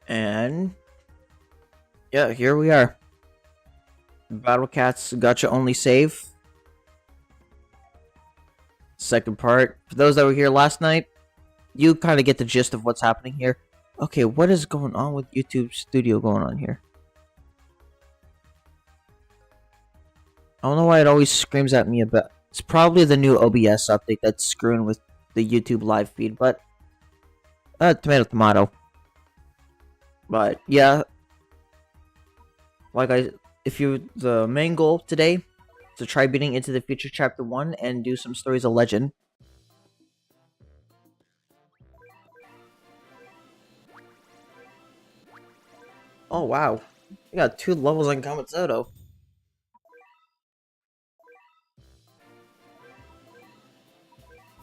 And yeah, here we are. Battle Cats Gacha Only save. Second part. For those that were here last night, you kind of get the gist of what's happening here. Okay, what is going on with YouTube Studio going on here? I don't know why it always screams at me about. It's probably the new OBS update that's screwing with the YouTube live feed, but tomato tomato. But yeah, if the main goal today is to try beating Into the Future Chapter 1 and do some Stories of Legend. Oh wow, we got 2 levels on Kamatsudo.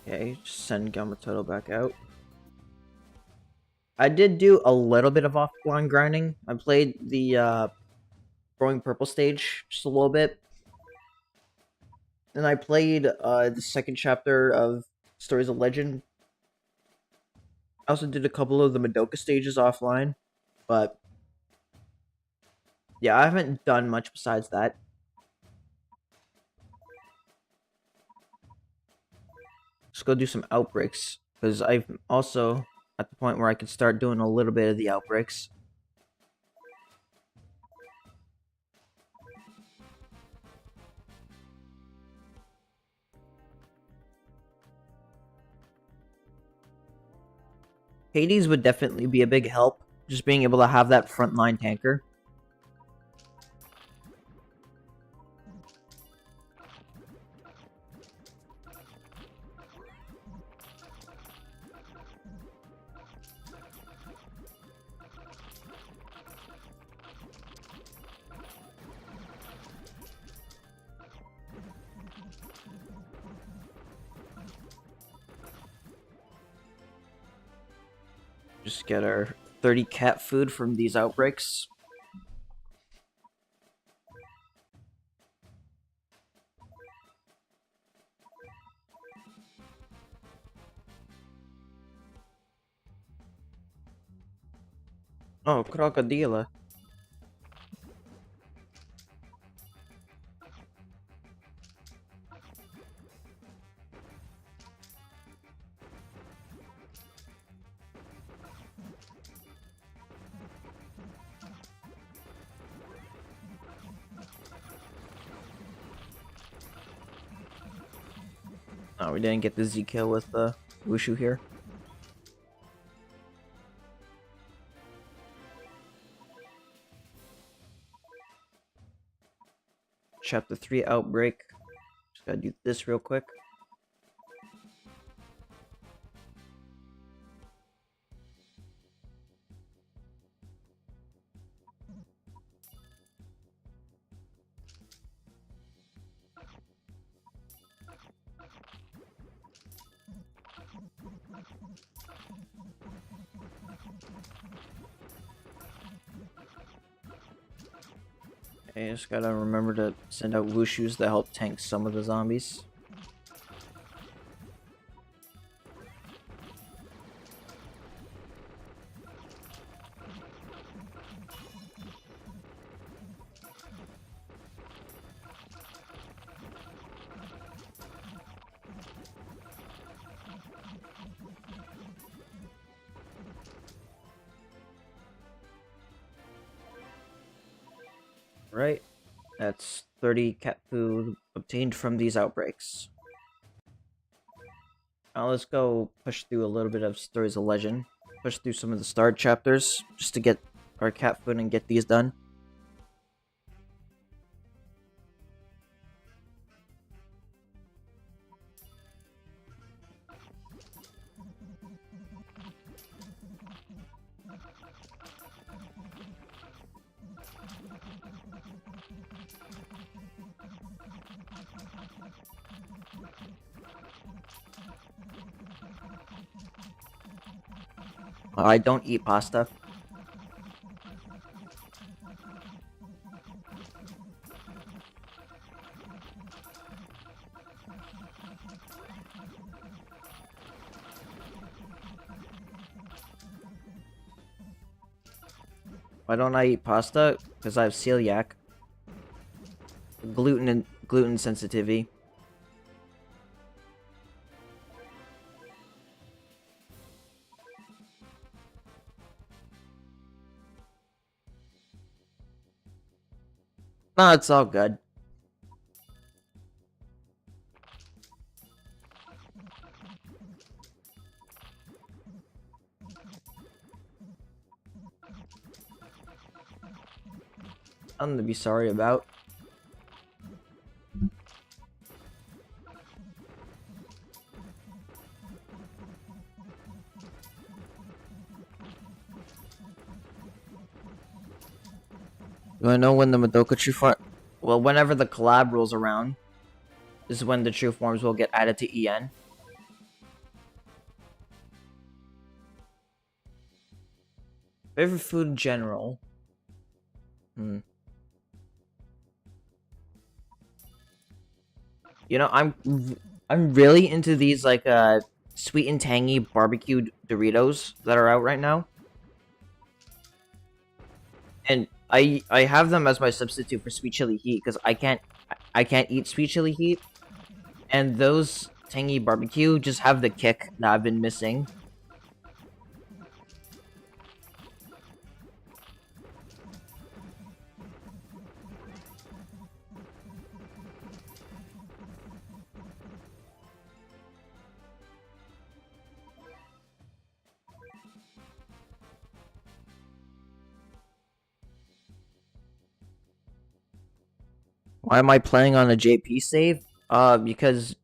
Okay, just send Gamatoto back out. I did do a little bit of offline grinding. I played the Growing Purple stage just a little bit. And I played the second chapter of Stories of Legend. I also did a couple of the Madoka stages offline. But yeah, I haven't done much besides that. Just go do some outbreaks. Because I'm also at the point where I can start doing a little bit of the outbreaks. Hades would definitely be a big help. Just being able to have that frontline tanker. Just get our 30 cat food from these outbreaks. Oh, crocodile. Oh, we didn't get the Z kill with the Wushu here. Chapter 3 outbreak. Just gotta do this real quick. Okay, just gotta remember to send out Wushus to help tank some of the zombies. Right, that's 30 cat food obtained from these outbreaks. Now let's go push through a little bit of Stories of Legend. Push through some of the start chapters just to get our cat food and get these done. I don't eat pasta. Why don't I eat pasta? Because I have celiac. Gluten sensitivity. No, it's all good. Nothing to be sorry about. You wanna know when the Madoka true form? Well, whenever the collab rolls around, is when the true forms will get added to EN. Favorite food in general? You know, I'm really into these like sweet and tangy barbecued Doritos that are out right now. And I have them as my substitute for sweet chili heat because I can't eat sweet chili heat, and those tangy barbecue just have the kick that I've been missing. Why am I playing on a JP save? Because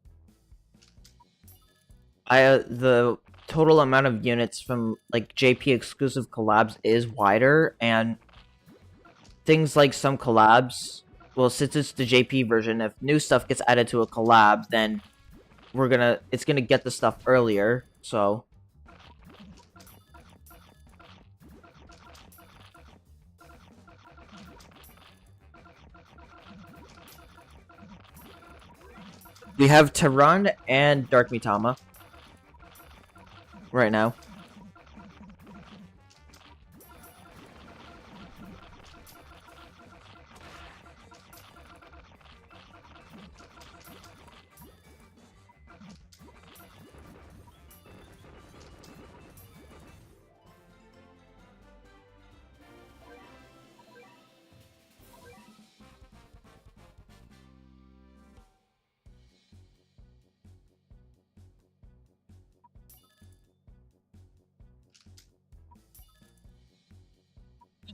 the total amount of units from like JP exclusive collabs is wider, and things like some collabs, well, since it's the JP version, if new stuff gets added to a collab, then it's gonna get the stuff earlier, so. We have Tehran and Dark Mitama right now.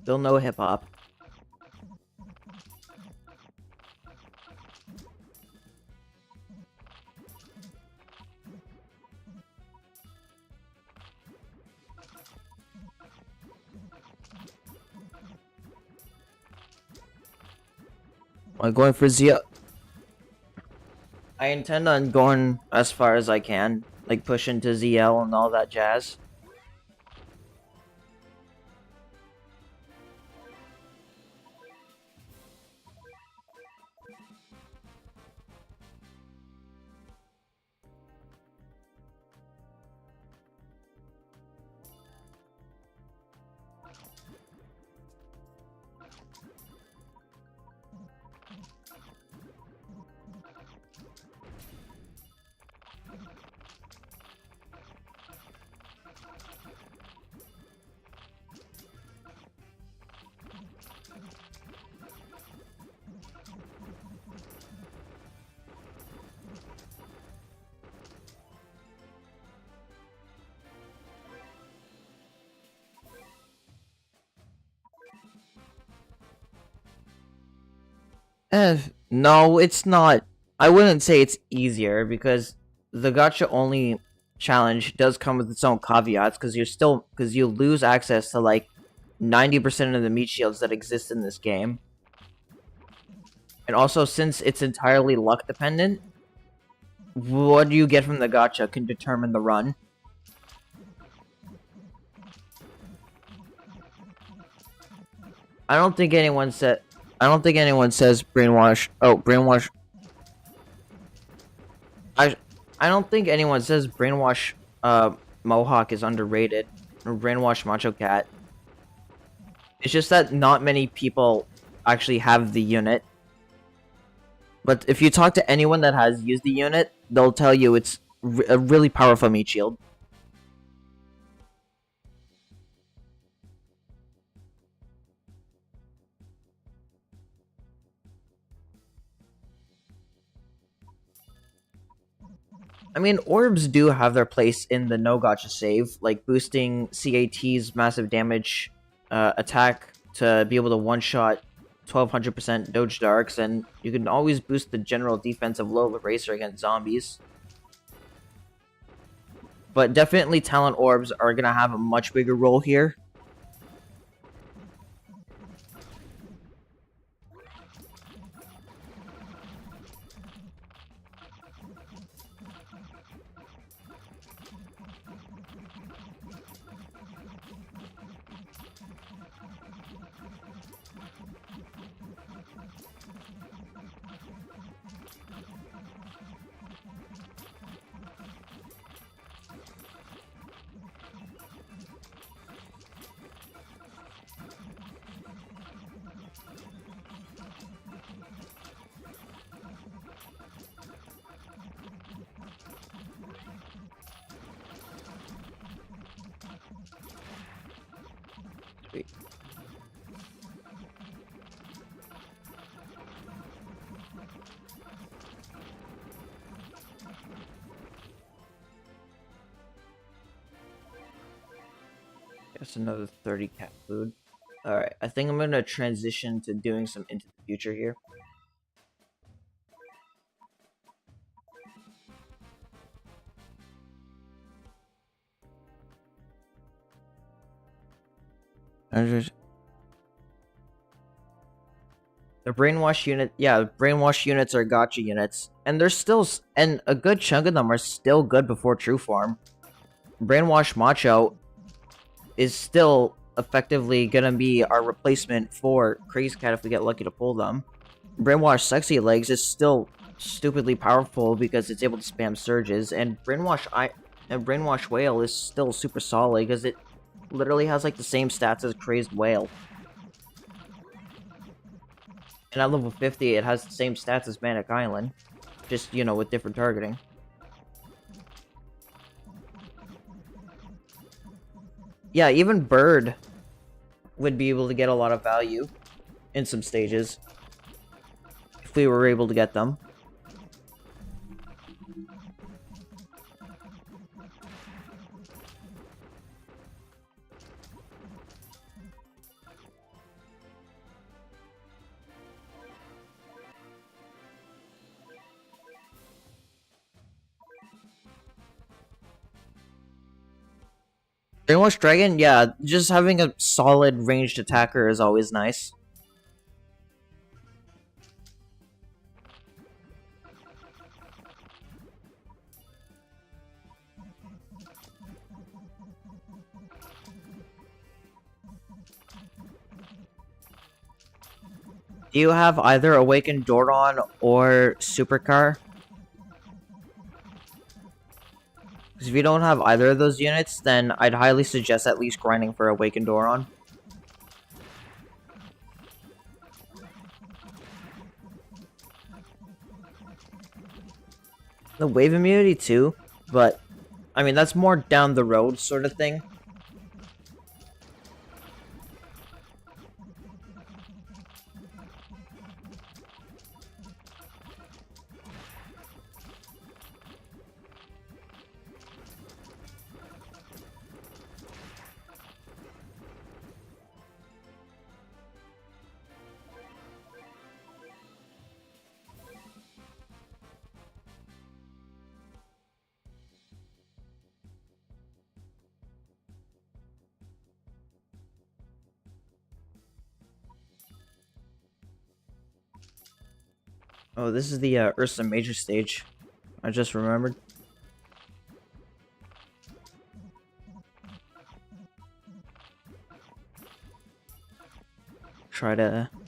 Still no hip hop. I'm going for Zia. I intend on going as far as I can, like pushing to ZL and all that jazz. No, it's not. I wouldn't say it's easier because the Gacha Only challenge does come with its own caveats because you lose access to like 90% of the meat shields that exist in this game. And also, since it's entirely luck dependent, what you get from the gacha can determine the run. I don't think anyone says brainwash. Oh, brainwash. I don't think anyone says brainwash Mohawk is underrated or brainwash Macho Cat. It's just that not many people actually have the unit. But if you talk to anyone that has used the unit, they'll tell you it's a really powerful meat shield. I mean, orbs do have their place in the no gacha save, like boosting CAT's massive damage attack to be able to one-shot 1200% Doge Darks, and you can always boost the general defense of Lola Racer against zombies. But definitely talent orbs are going to have a much bigger role here. Sweet. Guess another 30 cat food. Alright, I think I'm going to transition to doing some Into the Future here. The brainwash unit, yeah, brainwash units are gacha units, and they're still, and a good chunk of them are still good before true form. Brainwash Macho is still effectively gonna be our replacement for Crazy Cat if we get lucky to pull them. Brainwash Sexy Legs is still stupidly powerful because it's able to spam surges, and Brainwash Whale is still super solid because it literally has like the same stats as Crazed Whale. And at level 50, it has the same stats as Manic Island, just, you know, with different targeting. Yeah, even Bird would be able to get a lot of value in some stages if we were able to get them. Brainwash Dragon, yeah, just having a solid ranged attacker is always nice. Do you have either Awakened Doron or Supercar? Because if you don't have either of those units, then I'd highly suggest at least grinding for Awakened Doron. The wave immunity too, but I mean that's more down the road sort of thing. Oh, this is the Ursa Major stage. I just remembered.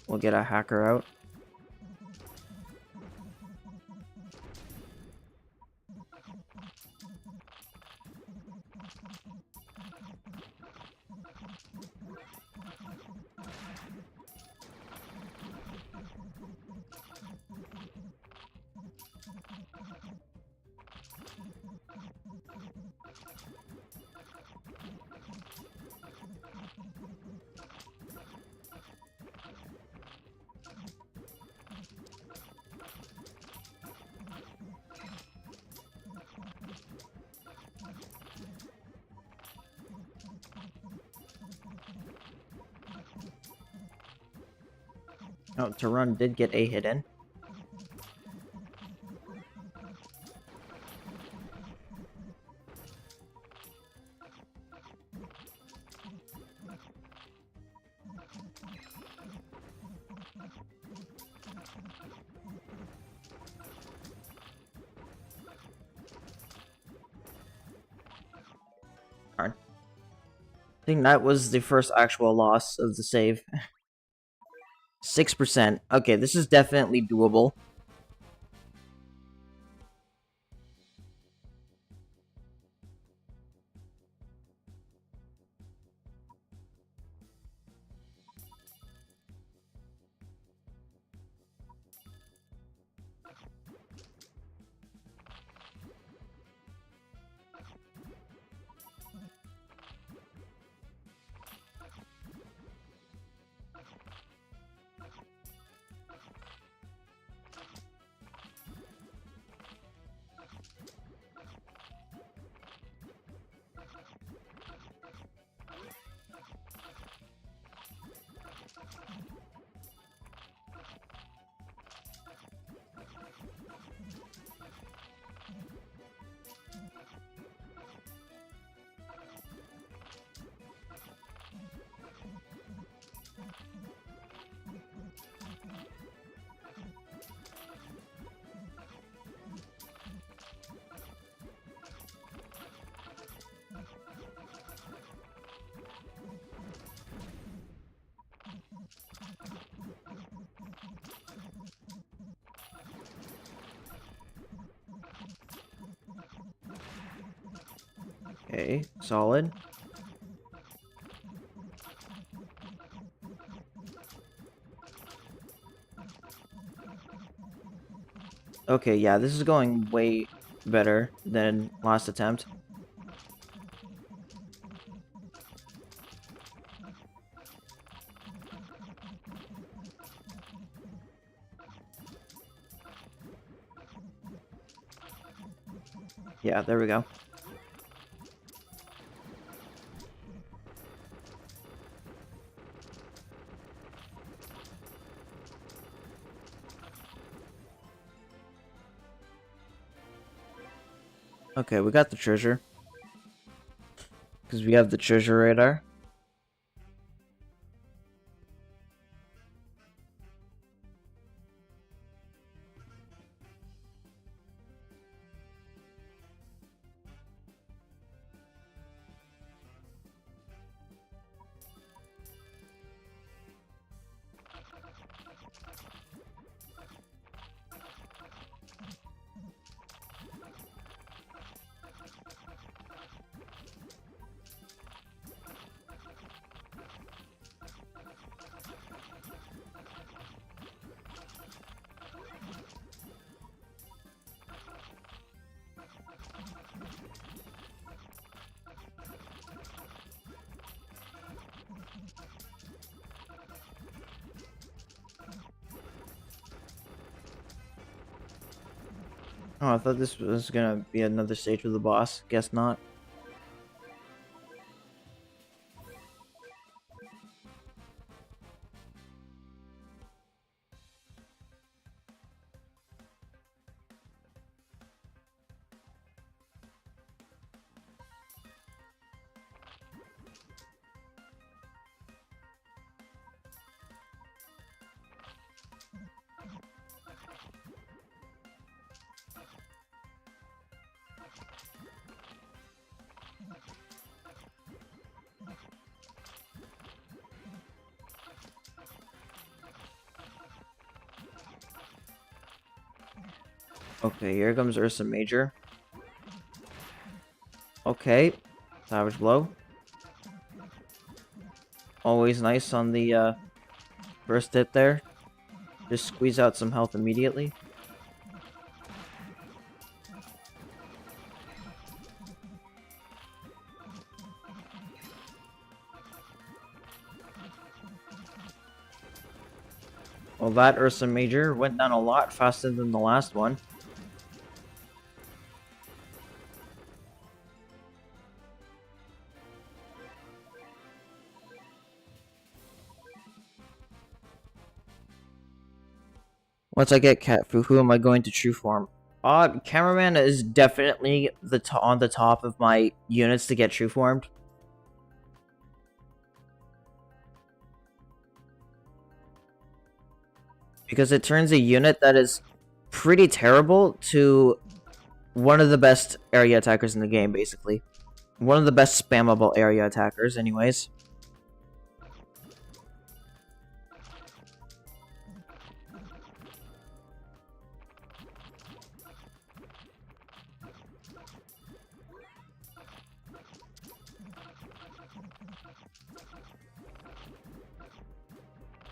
We'll get a hacker out. Oh, to run did get a hit in. Darn. I think that was the first actual loss of the save. 6%. Okay, this is definitely doable. Okay, solid. Okay, yeah, this is going way better than last attempt. Yeah, there we go. Okay, we got the treasure. Because we have the treasure radar. Oh, I thought this was gonna be another stage with the boss. Guess not. Okay, here comes Ursa Major. Okay, Savage Blow. Always nice on the first hit there. Just squeeze out some health immediately. Well, that Ursa Major went down a lot faster than the last one. Once I get cat food, who am I going to true form? Cameraman is definitely on the top of my units to get true formed. Because it turns a unit that is pretty terrible to one of the best area attackers in the game, basically. One of the best spammable area attackers, anyways.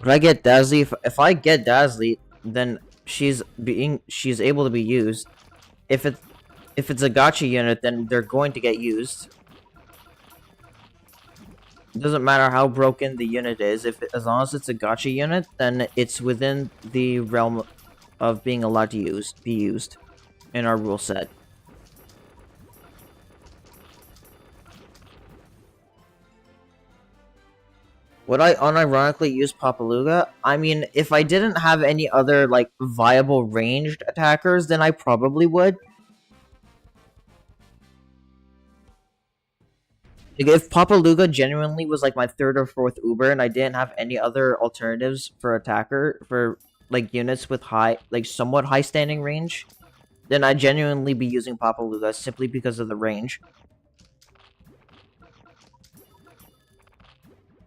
Would I get Dazzly? If I get Dazzly, then she's able to be used. If it's a gacha unit, then they're going to get used. It doesn't matter how broken the unit is. As long as it's a gacha unit, then it's within the realm of being allowed to be used in our rule set. Would I unironically use Papaluga? I mean, if I didn't have any other, like, viable ranged attackers, then I probably would. Like, if Papaluga genuinely was, like, my third or fourth Uber, and I didn't have any other alternatives for like, units with somewhat high standing range, then I'd genuinely be using Papaluga simply because of the range.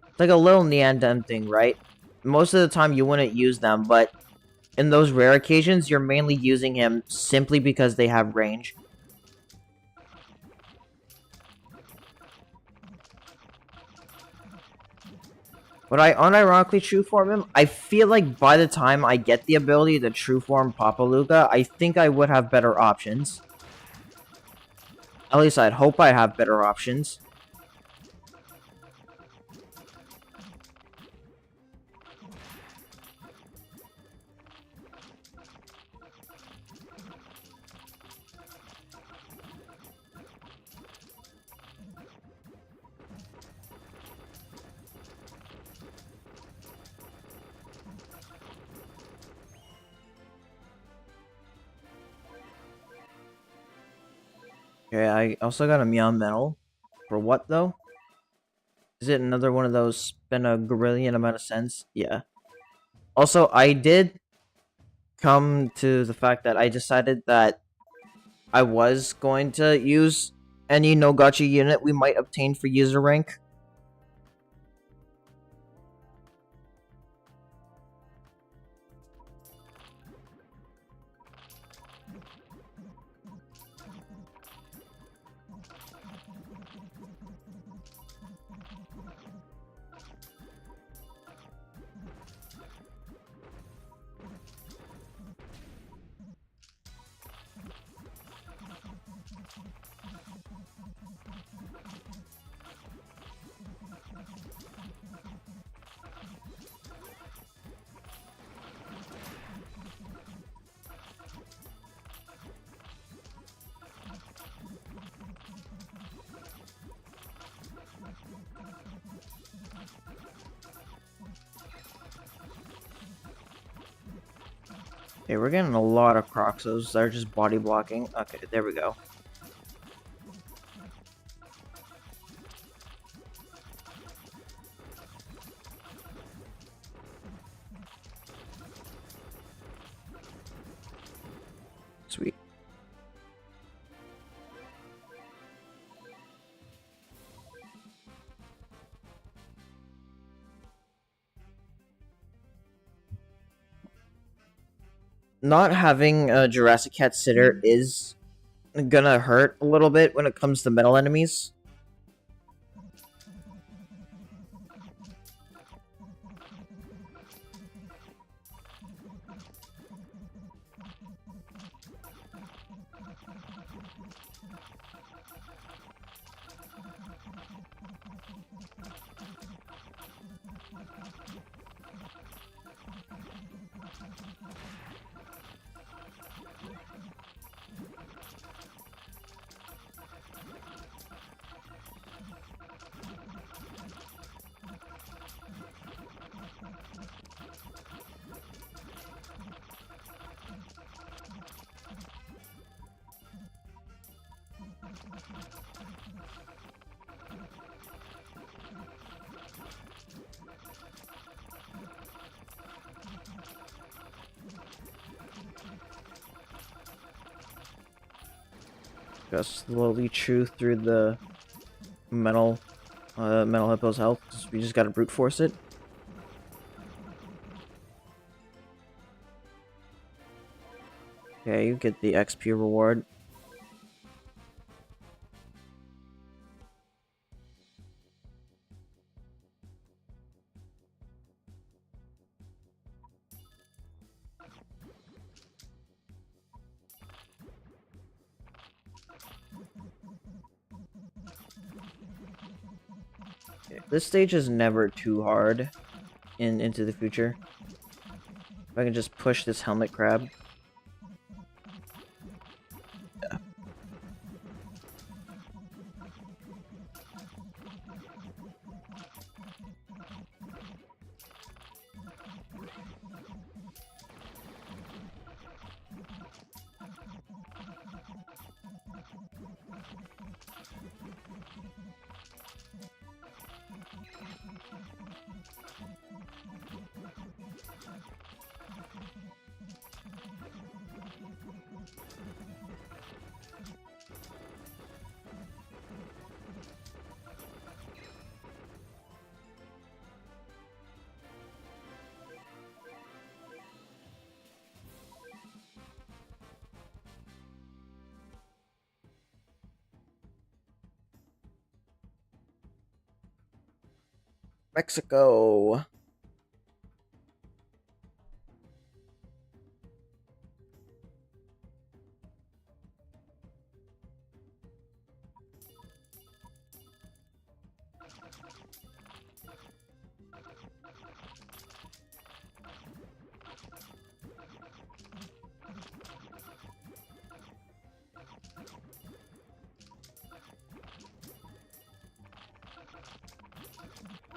It's like a little Neandem thing, right? Most of the time you wouldn't use them, but in those rare occasions, you're mainly using him simply because they have range. Would I unironically true form him? I feel like by the time I get the ability to true form Papaluga, I think I would have better options. At least I'd hope I have better options. Okay, I also got a Meow Metal. For what, though? Is it another one of those spend a grillion amount of cents? Yeah. Also, I did come to the fact that I decided that I was going to use any No Gacha unit we might obtain for user rank. Okay, we're getting a lot of Croxos. They're just body blocking. Okay, there we go. Sweet. Not having a Jurassic Cat Sitter is gonna hurt a little bit when it comes to metal enemies. Gotta slowly chew through the metal hippo's health. We just gotta brute force it. Okay, you get the XP reward. Okay, this stage is never too hard into the future. If I can just push this helmet crab. Yeah. Mexico.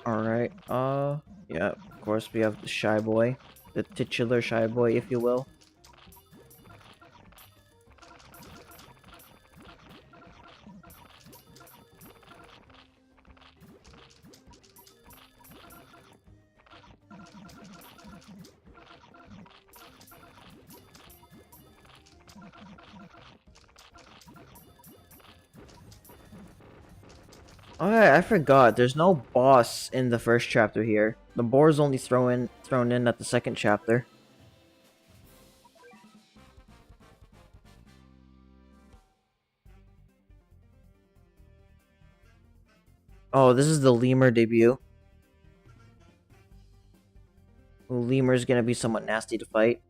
Alright, yeah, of course we have the Shy Boy. The titular Shy Boy, if you will. Oh yeah, I forgot. There's no boss in the first chapter here. The boar is only thrown in at the second chapter. Oh, this is the lemur debut. Lemur's gonna be somewhat nasty to fight.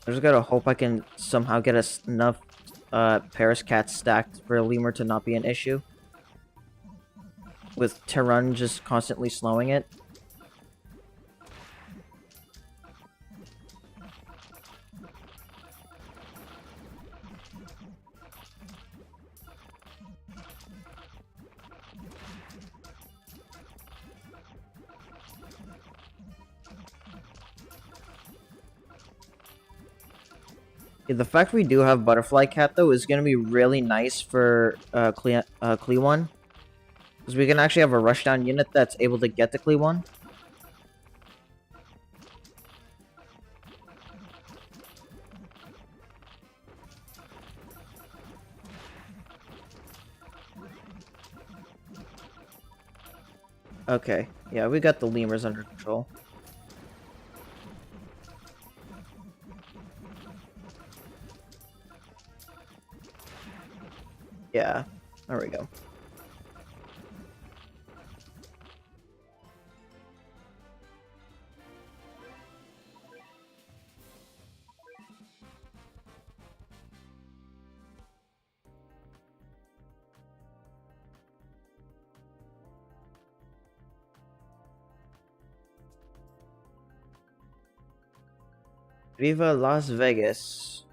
I just gotta hope I can somehow get us enough Paris cats stacked for a lemur to not be an issue. With Terran just constantly slowing it. Yeah, the fact we do have Butterfly Cat, though, is going to be really nice for Klee1. Because we can actually have a rushdown unit that's able to get to Klee1. Okay, yeah, we got the lemurs under control. Yeah, there we go. Viva Las Vegas.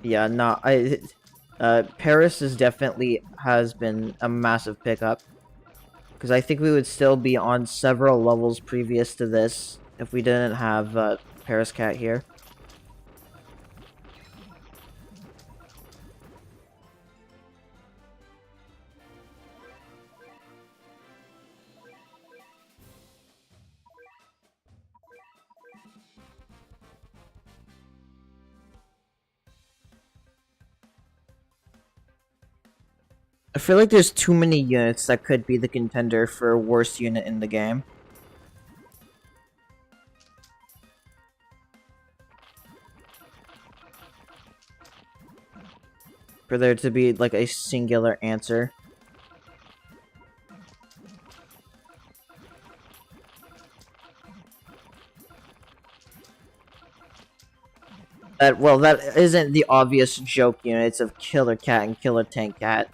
Yeah, no, Paris is definitely has been a massive pickup. Because I think we would still be on several levels previous to this if we didn't have Paris Cat here. I feel like there's too many units that could be the contender for worst unit in the game. For there to be like a singular answer. That isn't the obvious joke units of Killer Cat and Killer Tank Cat.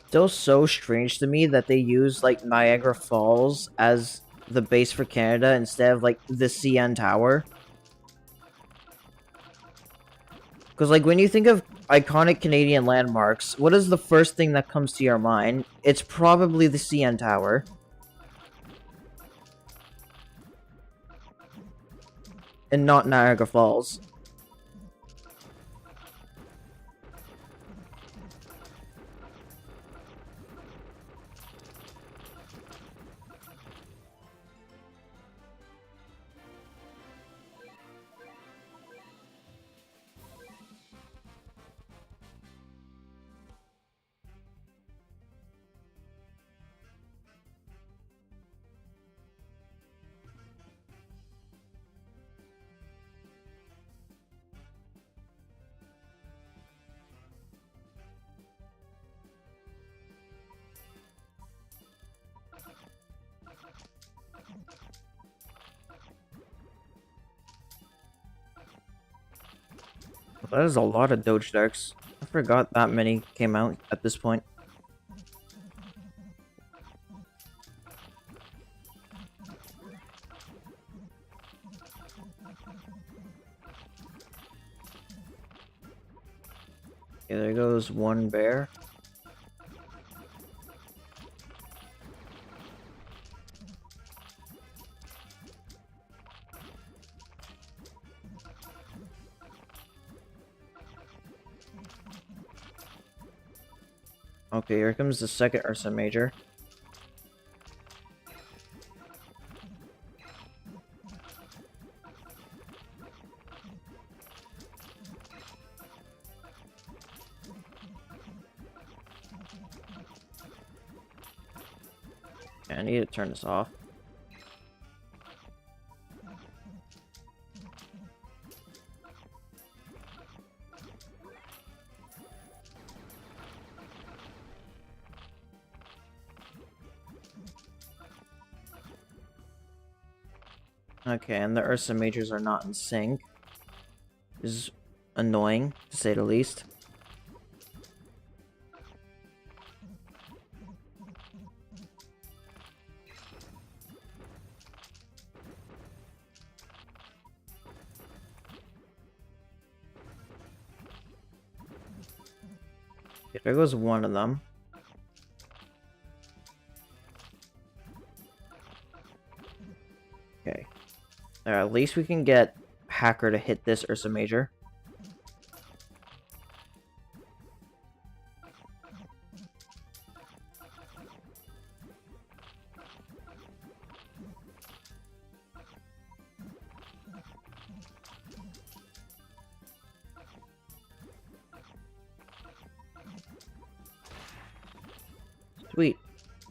Still so strange to me that they use like Niagara Falls as the base for Canada instead of like the CN Tower. Because like when you think of iconic Canadian landmarks, what is the first thing that comes to your mind? It's probably the CN Tower. And not Niagara Falls. That is a lot of Doge decks. I forgot that many came out at this point. Okay, there goes one bear. Okay, here comes the second Ursa Major. I need to turn this off. Okay, and the Ursa Majors are not in sync. This is annoying, to say the least. Okay, there goes one of them. Okay. At least we can get Hacker to hit this Ursa Major. Sweet.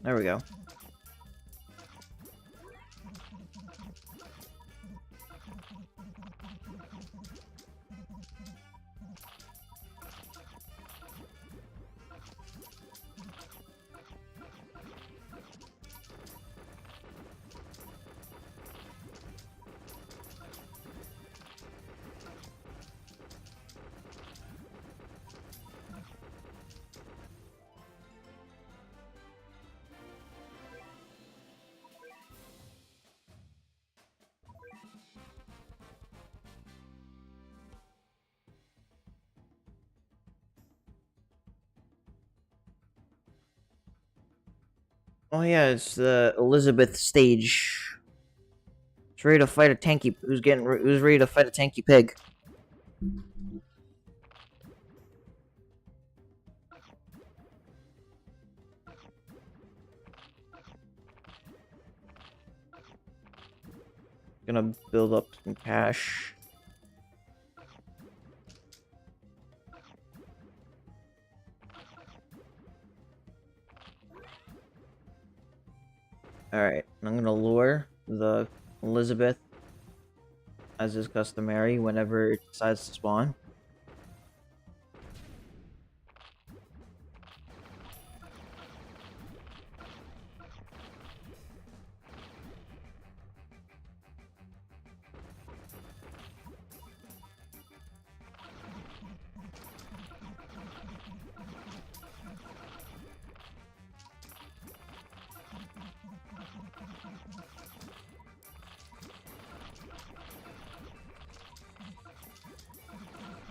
There we go. Oh yeah, it's the Elizabeth stage. It's ready to fight a tanky. Who's ready to fight a tanky pig? Gonna build up some cash. Alright, I'm gonna lure the Elizabeth as is customary whenever it decides to spawn.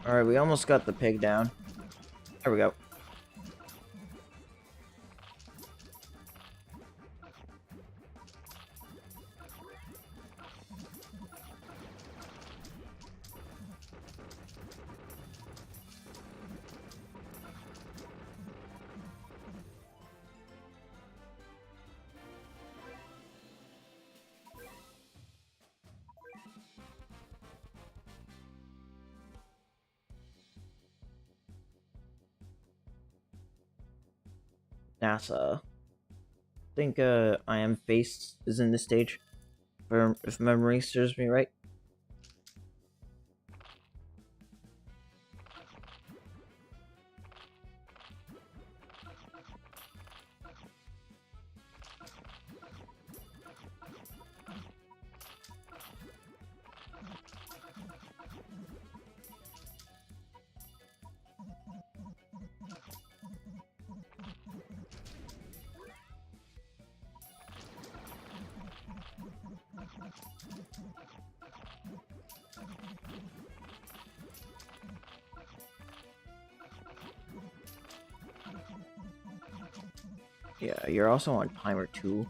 Alright, we almost got the pig down. There we go. NASA. I think I Am Face is in this stage. If memory serves me right. Yeah, you're also on timer 2.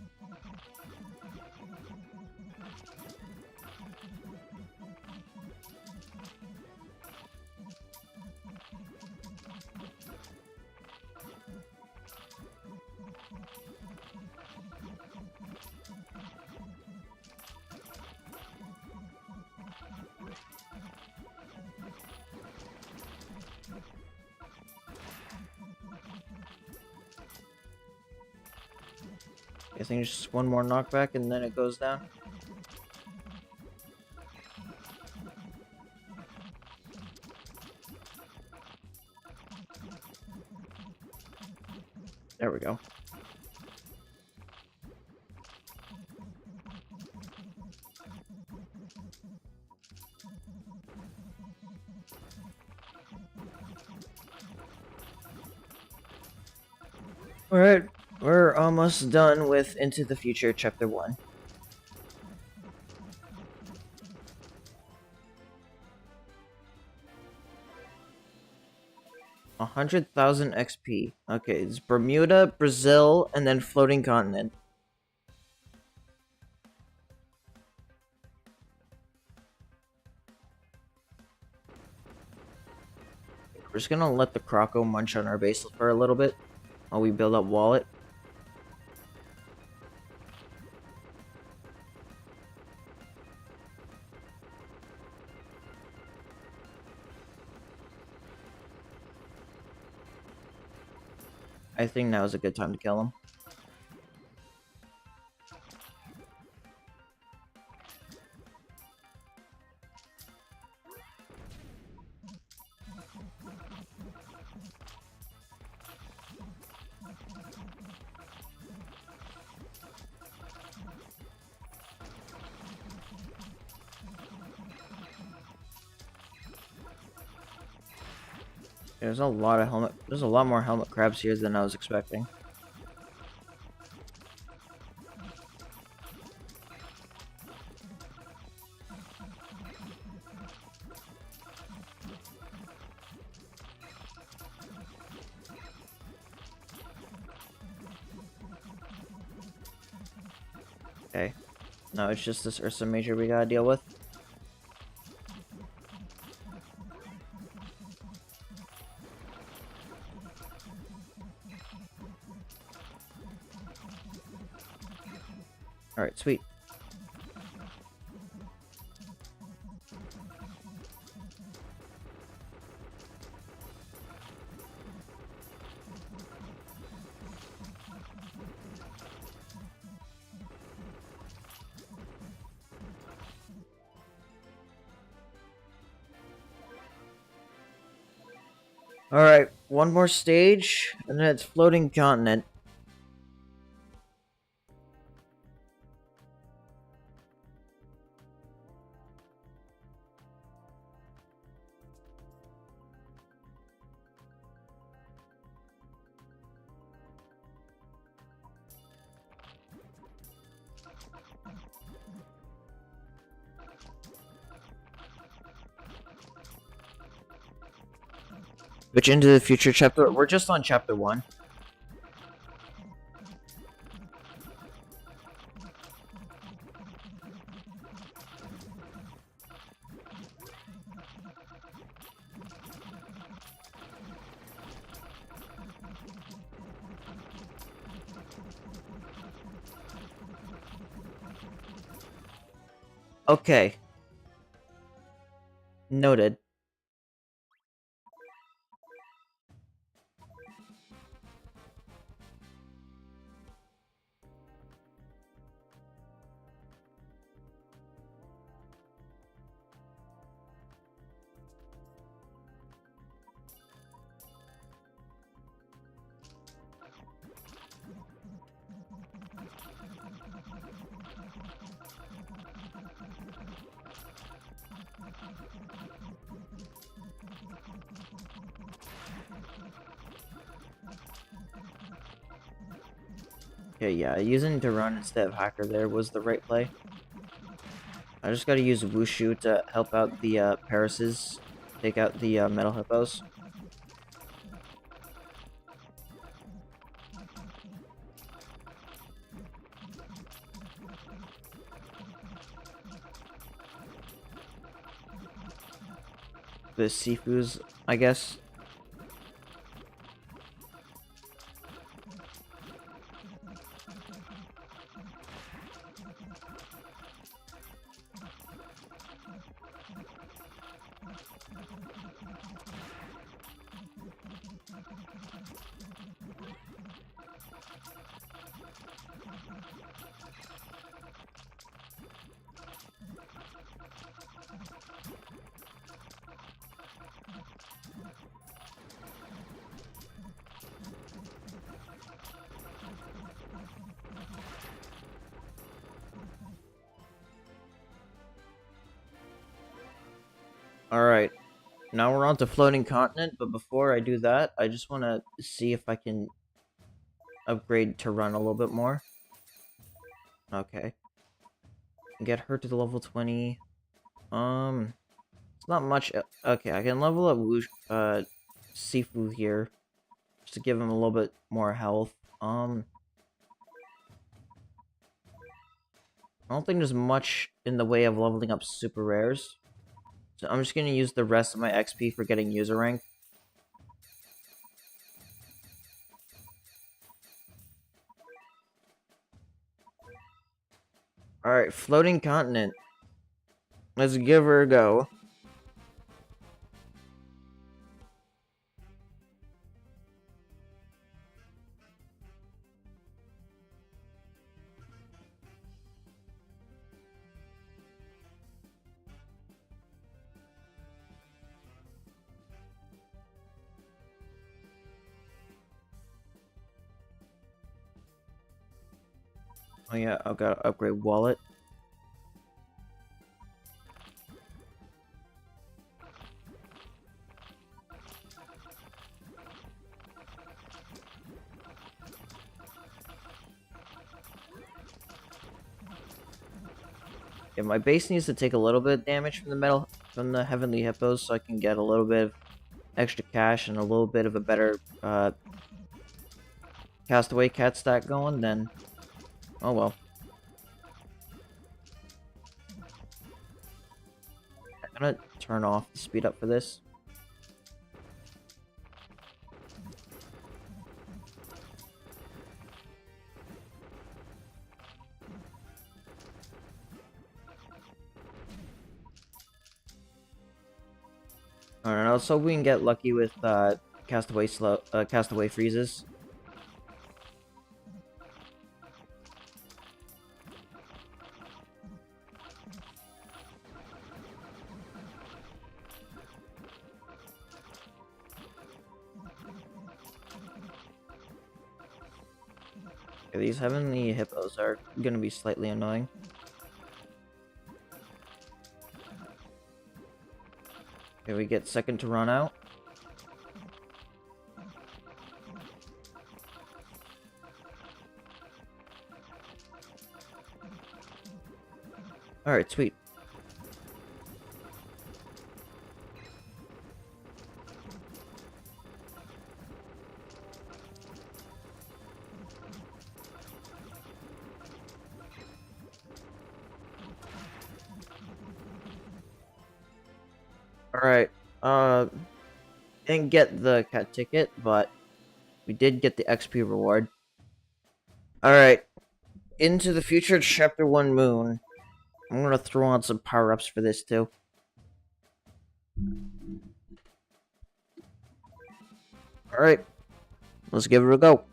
I think just one more knockback and then it goes down. There we go. Alright, we're almost done with Into the Future Chapter 1. 100,000 XP. Okay, it's Bermuda, Brazil, and then floating continent. We're just gonna let the Croco munch on our base for a little bit while we build up wallet. I think now is a good time to kill him. There's a lot of helmet. There's a lot more helmet crabs here than I was expecting. Okay. No, it's just this Ursa Major we gotta deal with. Alright, sweet. Alright, one more stage, and then it's floating continent. Which into the future chapter. We're just on chapter 1. Okay. Noted. Okay, yeah, using to run instead of hacker there was the right play. I just gotta use Wushu to help out the Parises, take out the metal hippos. The Sifus, I guess. Alright, now we're on to floating continent, but before I do that, I just want to see if I can upgrade to run a little bit more. Okay. Get her to the level 20. It's not much. Okay, I can level up Sifu here, just to give him a little bit more health. I don't think there's much in the way of leveling up super rares, so I'm just gonna use the rest of my XP for getting user rank. Alright, floating continent. Let's give her a go. Oh yeah, I've got to upgrade wallet. Yeah, my base needs to take a little bit of damage from the heavenly hippos, so I can get a little bit of extra cash and a little bit of a better castaway cat stack going. Then, oh well. I'm gonna turn off the speed up for this. Alright, let's hope we can get lucky with castaway freezes. Okay, these heavenly hippos are gonna be slightly annoying. Okay, we get second to run out. Alright, sweet. Alright, didn't get the cat ticket, but we did get the XP reward. Alright, into the future chapter 1 moon. I'm gonna throw on some power-ups for this too. Alright, let's give it a go.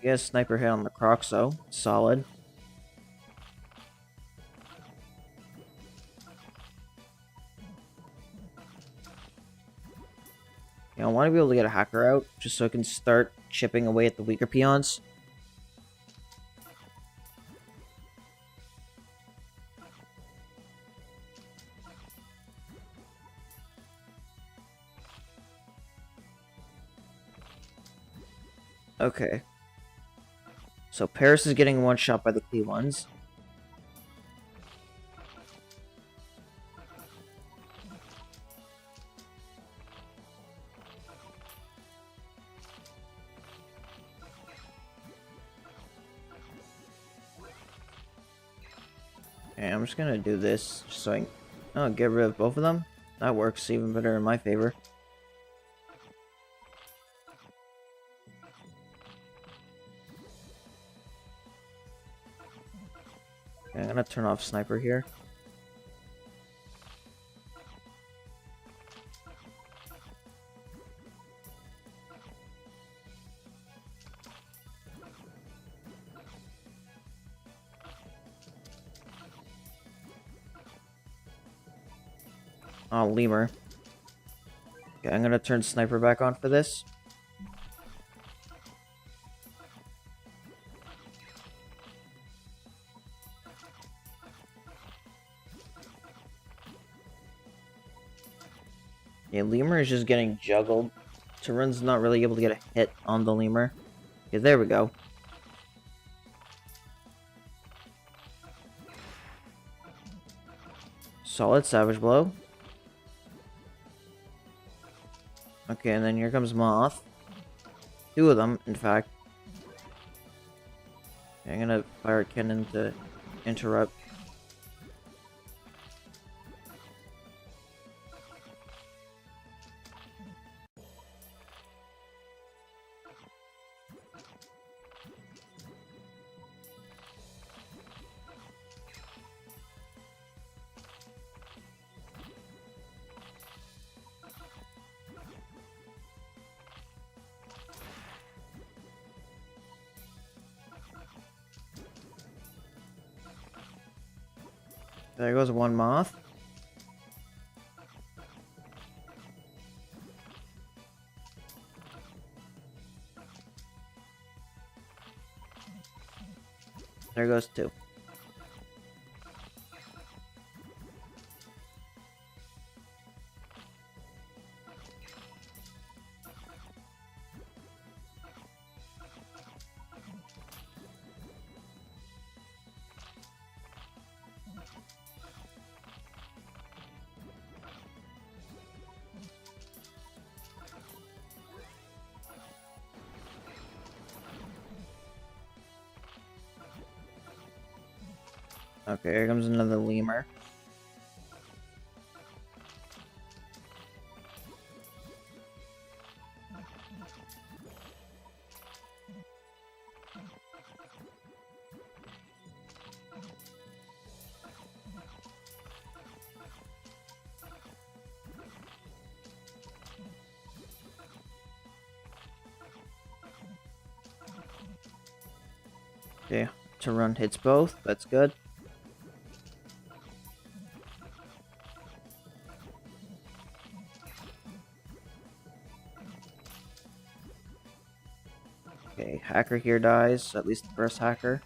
Yes, sniper hit on the croc, so solid. I want to be able to get a hacker out, just so I can start chipping away at the weaker peons. Okay. So Paris is getting one shot by the key ones. Okay, I'm just gonna do this just so I can get rid of both of them. That works even better in my favor. Okay, I'm gonna turn off sniper here. Oh, lemur. Okay, I'm gonna turn sniper back on for this. Yeah, lemur is just getting juggled. Tarun's not really able to get a hit on the lemur. Okay, there we go. Solid savage blow. Okay, and then here comes Moth. Two of them, in fact. Okay, I'm gonna fire a cannon to interrupt. There goes one Moth. There goes two. Okay, here comes another lemur. Okay, Tarun hits both. That's good. Okay, hacker here dies. At least the first hacker.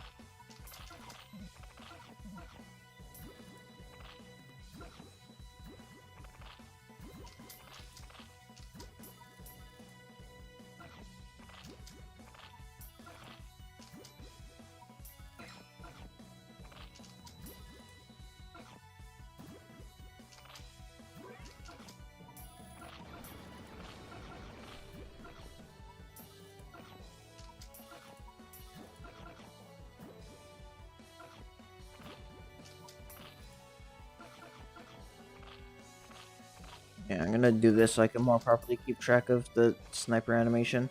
Yeah, I'm gonna do this so I can more properly keep track of the sniper animation.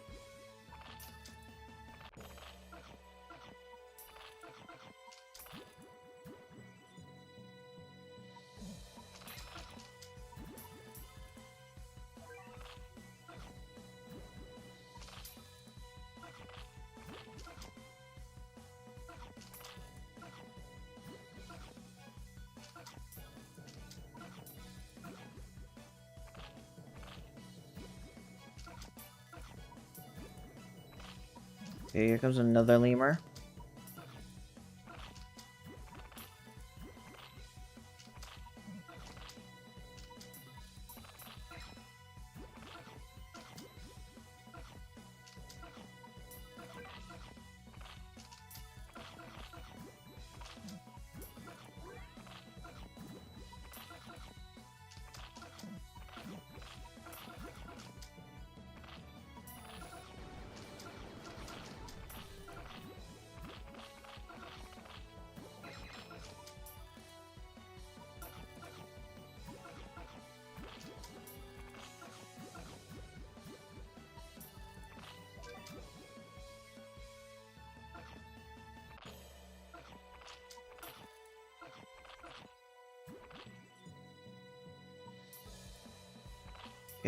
Okay, here comes another lemur.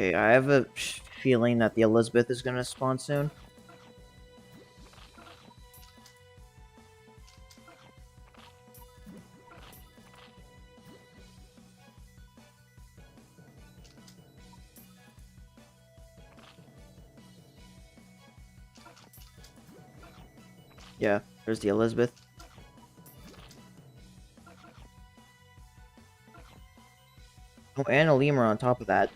Okay, I have a feeling that the Elizabeth is gonna spawn soon. Yeah, there's the Elizabeth. Oh, and a lemur on top of that.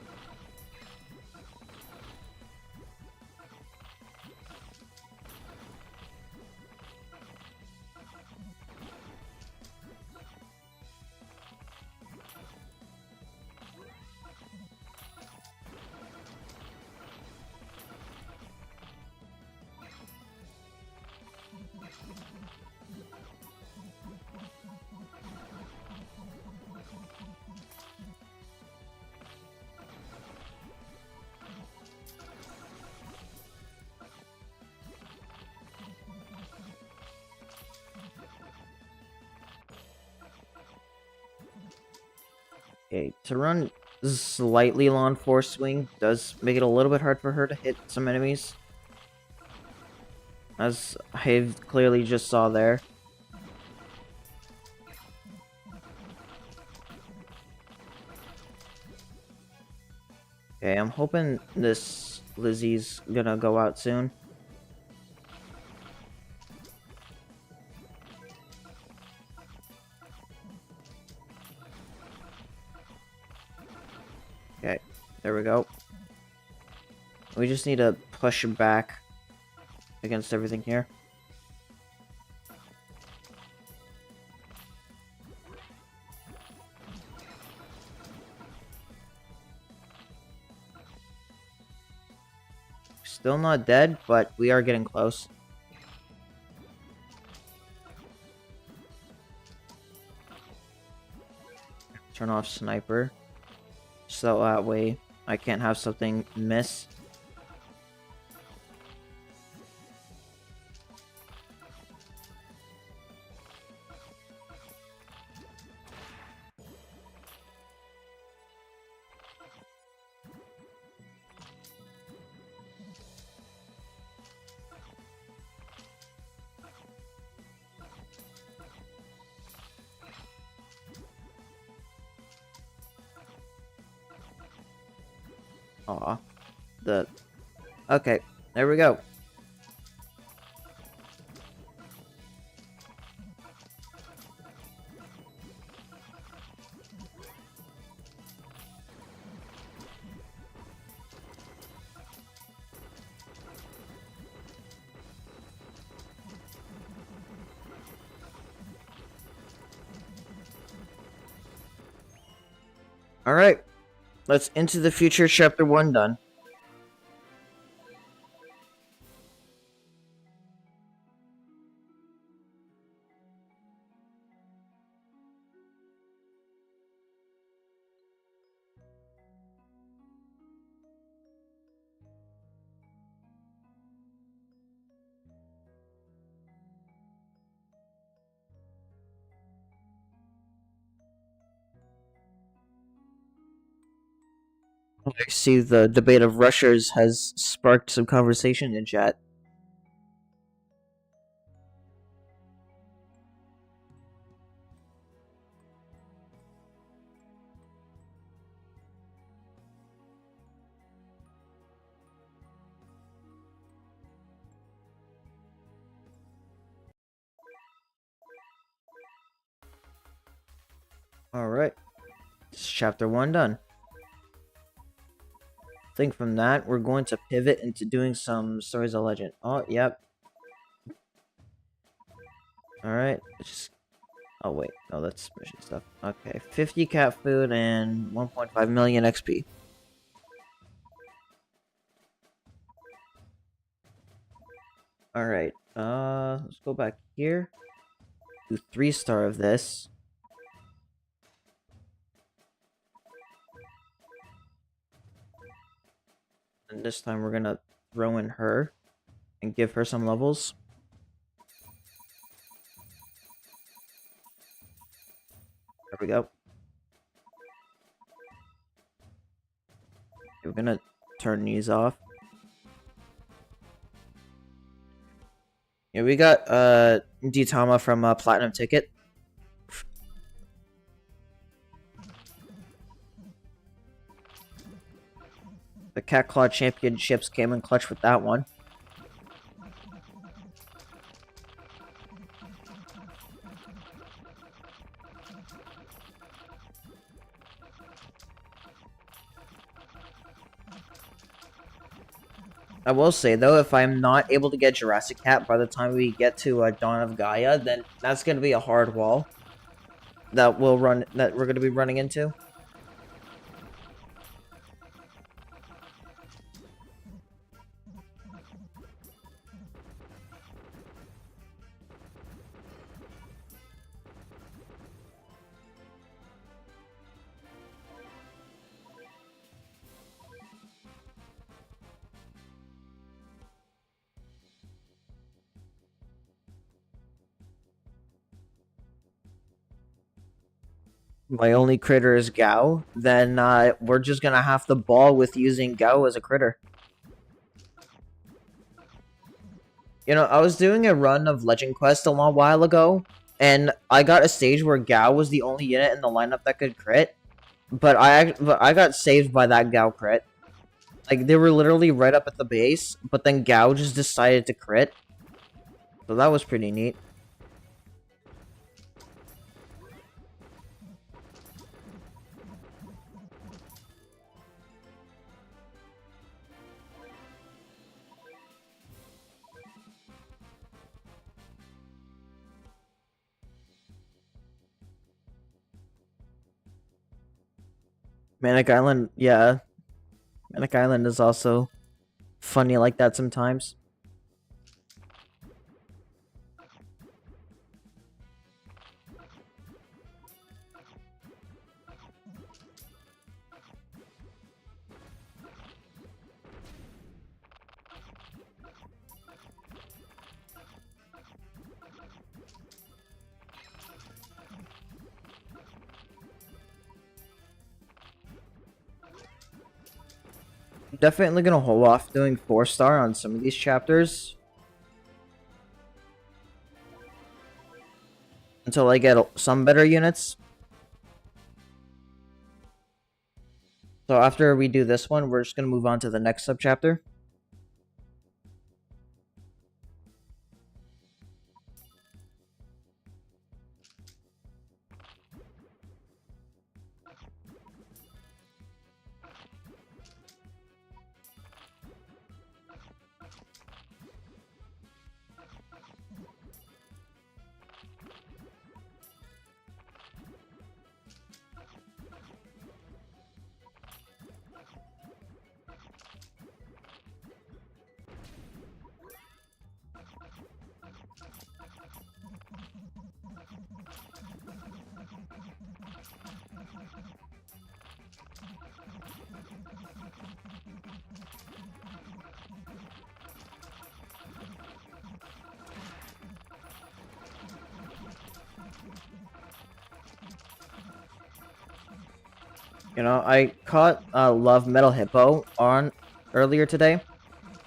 Okay, to run slightly low on force swing does make it a little bit hard for her to hit some enemies. As I clearly just saw there. Okay, I'm hoping this Lizzie's gonna go out soon. Okay, there we go. We just need to push him back against everything here. Still not dead, but we are getting close. Turn off sniper. So that way I can't have something miss. Aw. Okay, there we go. Alright. Let's Into the Future Chapter 1 done. I see the debate of rushers has sparked some conversation in chat. Alright. Chapter 1 done. I think from that, we're going to pivot into doing some Stories of Legend. Oh, yep. Alright. Just... Oh, wait. No, that's mission stuff. Okay. 50 cat food and 1.5 million XP. Alright. Let's go back here. Do 3-star of this. And this time we're gonna throw in her and give her some levels. There we go. We're gonna turn these off. Yeah, we got Ditama from Platinum Ticket. The Cat Claw Championships came in clutch with that one. I will say though, if I'm not able to get Jurassic Cat by the time we get to Dawn of Gaia, then that's gonna be a hard wall that we're gonna be running into. my only critter is Gao, then we're just gonna have to ball with using Gao as a critter. You know, I was doing a run of Legend Quest a long while ago, and I got a stage where Gao was the only unit in the lineup that could crit, but I got saved by that Gao crit. Like, they were literally right up at the base, but then Gao just decided to crit. So that was pretty neat. Manic Island, yeah. Manic Island is also funny like that sometimes. Definitely gonna hold off doing 4-star on some of these chapters until I get some better units. So after we do this one, we're just gonna move on to the next subchapter. You know, I caught Love Metal Hippo on earlier today,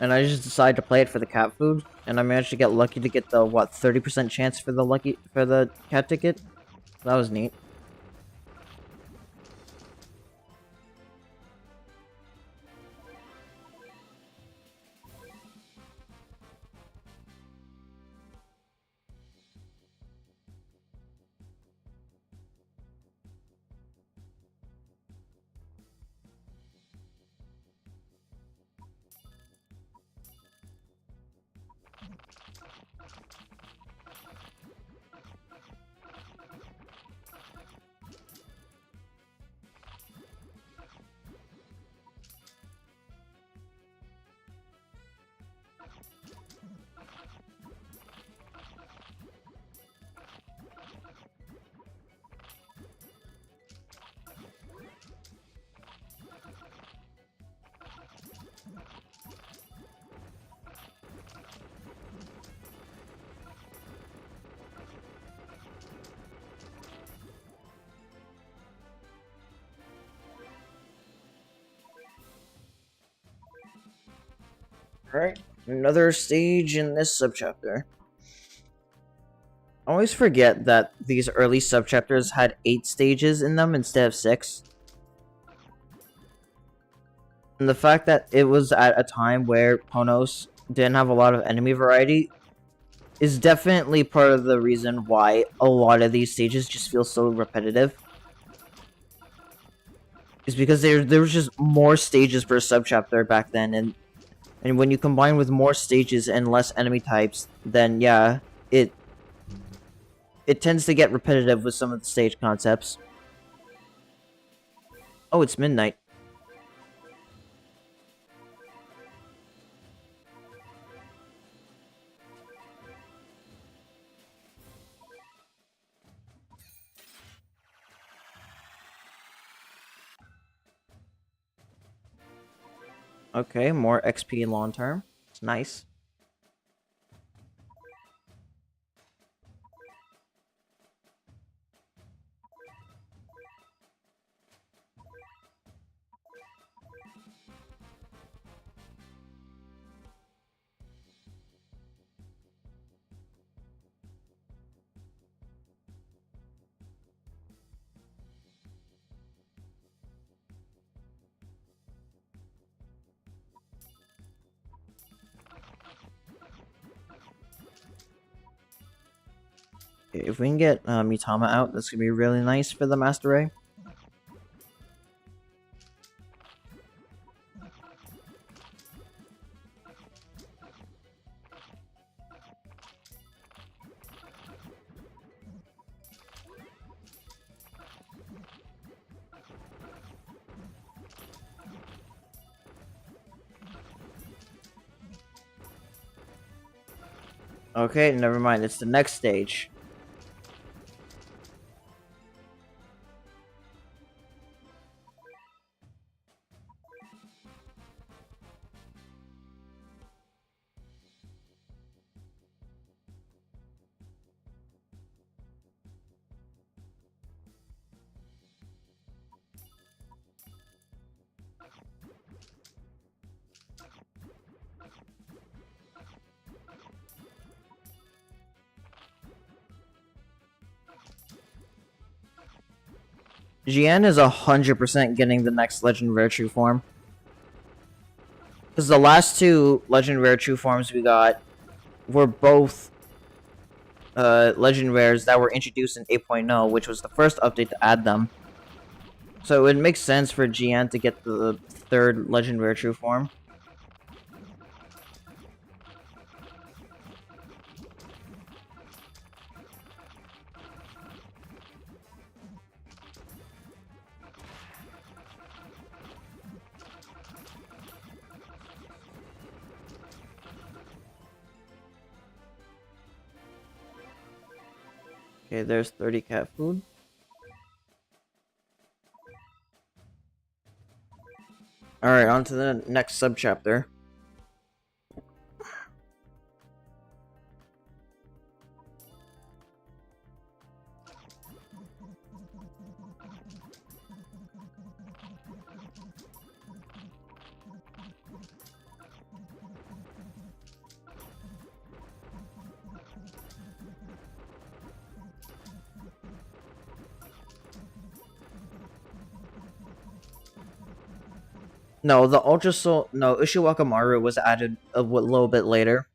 and I just decided to play it for the cat food, and I managed to get lucky to get the, what, 30% chance for the cat ticket? That was neat. Alright, another stage in this subchapter. I always forget that these early subchapters had 8 stages in them instead of 6. And the fact that it was at a time where Ponos didn't have a lot of enemy variety is definitely part of the reason why a lot of these stages just feel so repetitive. Is because there was just more stages per subchapter back then, and when you combine with more stages and less enemy types, then yeah, it tends to get repetitive with some of the stage concepts. Oh, it's midnight. Okay, more XP long term. It's nice. If we can get Mitama out, that's gonna be really nice for the Master Ray. Okay, never mind. It's the next stage. Jian is 100% getting the next Legend Rare True form. Because the last two Legend Rare True forms we got were both Legend Rares that were introduced in 8.0, which was the first update to add them. So it makes sense for Jian to get the third Legend Rare True form. Okay, there's 30 cat food. Alright, on to the next subchapter. No, the Ultra Soul... No, Ushiwaka was added a little bit later.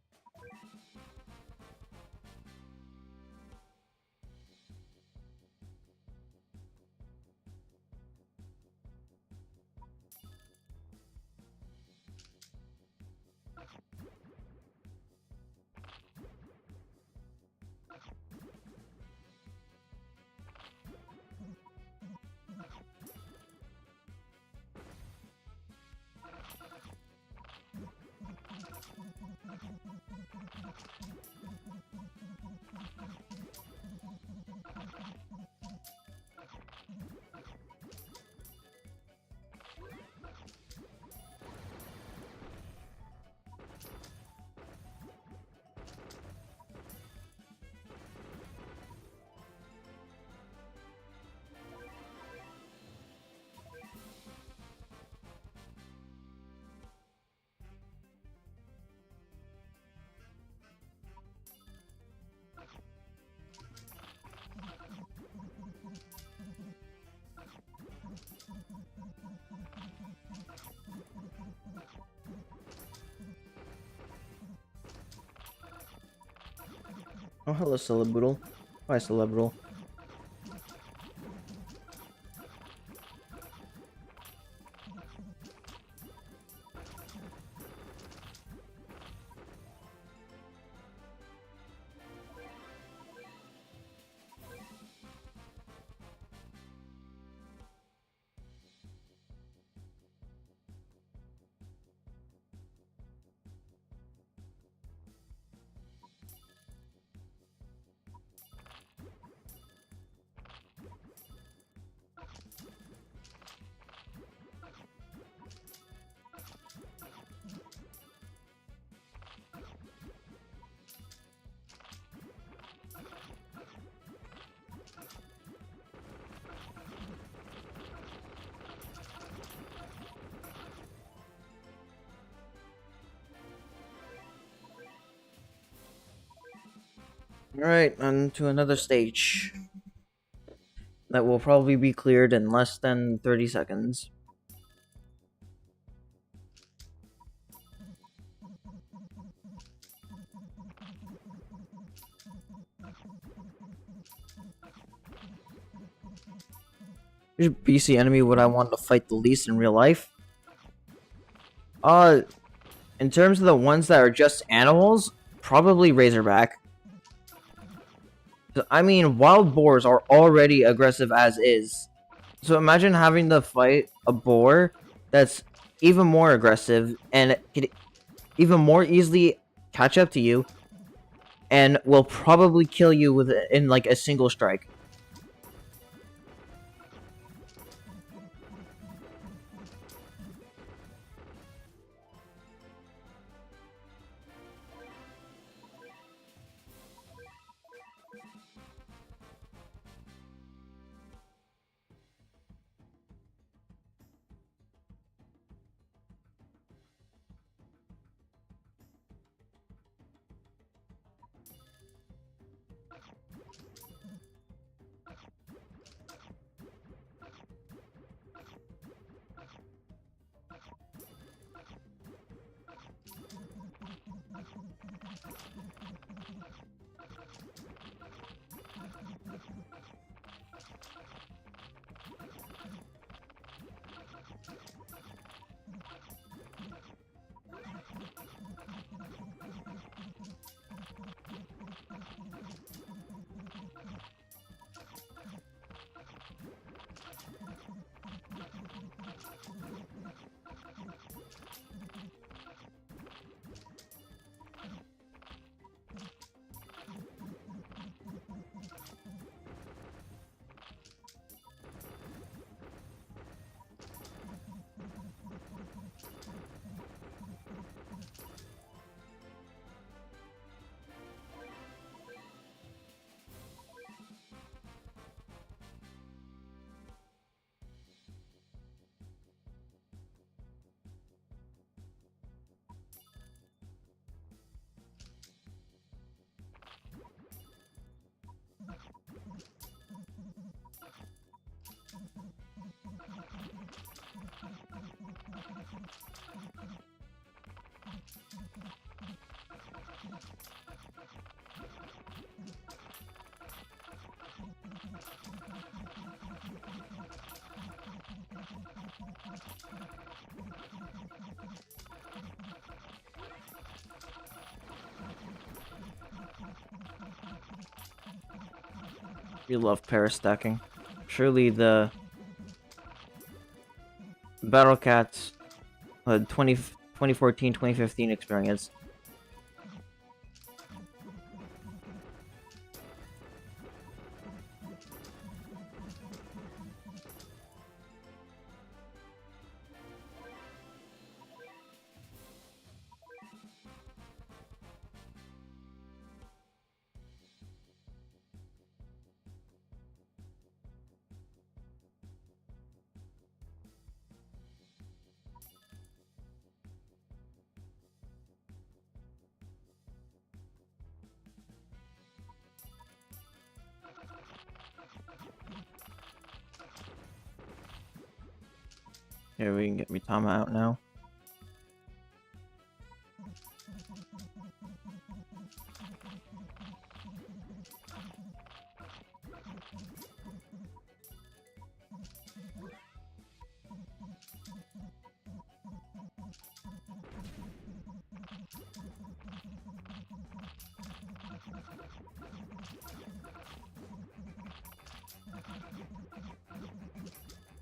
Oh, hello, Celeboodle. Hi, Celeboodle. Alright, on to another stage. That will probably be cleared in less than 30 seconds. Which BC enemy would I want to fight the least in real life? Uh, in terms of the ones that are just animals, probably Razorback. I mean, wild boars are already aggressive as is. So imagine having to fight a boar that's even more aggressive and can even more easily catch up to you and will probably kill you in like a single strike. We love pair stacking. Surely the Battle Cats 2014-2015 experience. Here, we can get Mitama out now.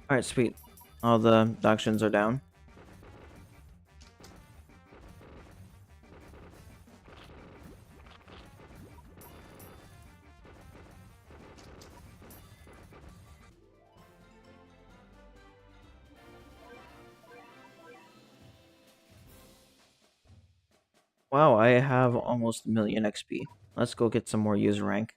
Alright, sweet. All the actions are down. Wow, I have almost 1,000,000 XP. Let's go get some more user rank.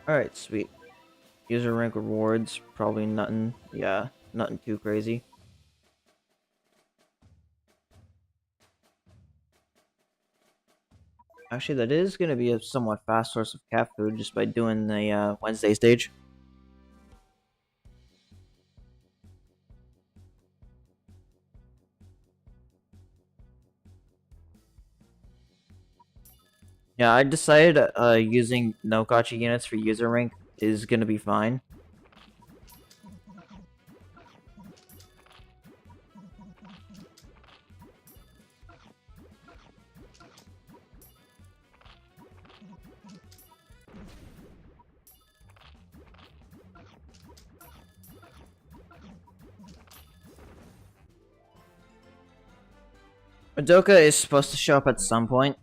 Alright, sweet. User rank rewards, probably nothing. Yeah. Nothing too crazy. Actually, that is going to be a somewhat fast source of cat food just by doing the Wednesday stage. Yeah, I decided using no Gacha units for user rank is going to be fine. Madoka is supposed to show up at some point.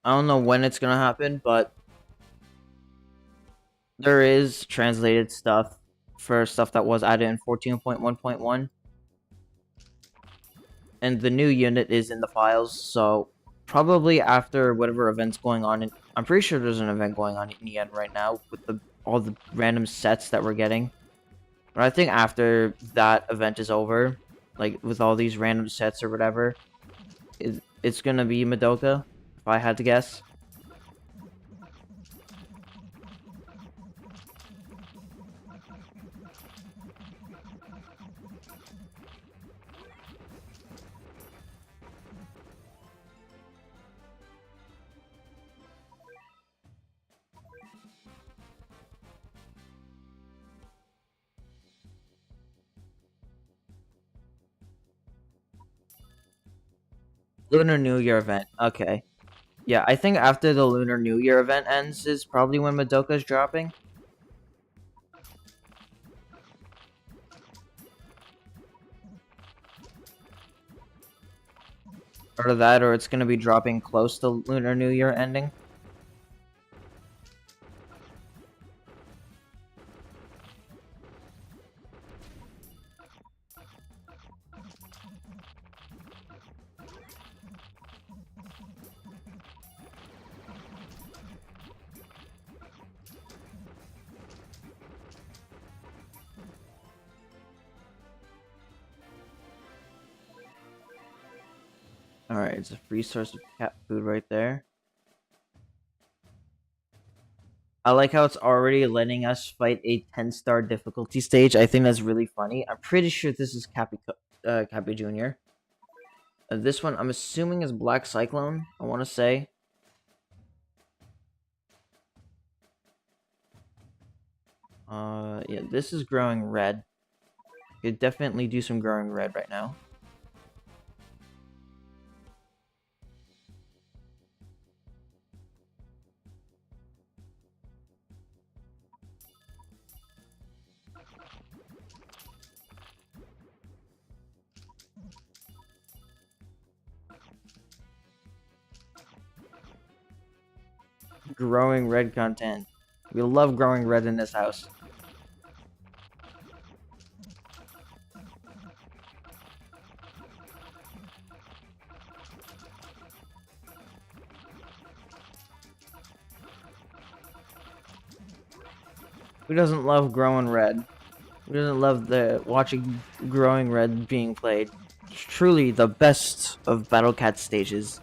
I don't know when it's going to happen, but there is translated stuff for stuff that was added in 14.1.1. And the new unit is in the files, so probably after whatever event's going on, I'm pretty sure there's an event going on in the end right now with all the random sets that we're getting. But I think after that event is over, like with all these random sets or whatever, it's gonna be Madoka, if I had to guess. Lunar New Year event. Okay. Yeah, I think after the Lunar New Year event ends is probably when Madoka's dropping. Or that, or it's gonna be dropping close to Lunar New Year ending. Alright, it's a free source of cat food right there. I like how it's already letting us fight a 10-star difficulty stage. I think that's really funny. I'm pretty sure this is Cappy Jr. This one, I'm assuming, is Black Cyclone, I want to say. Yeah, this is Growing Red. Could definitely do some Growing Red right now. Growing Red content. We love Growing Red in this house. Who doesn't love Growing Red? Who doesn't love the watching Growing Red being played? It's truly the best of Battle Cat stages.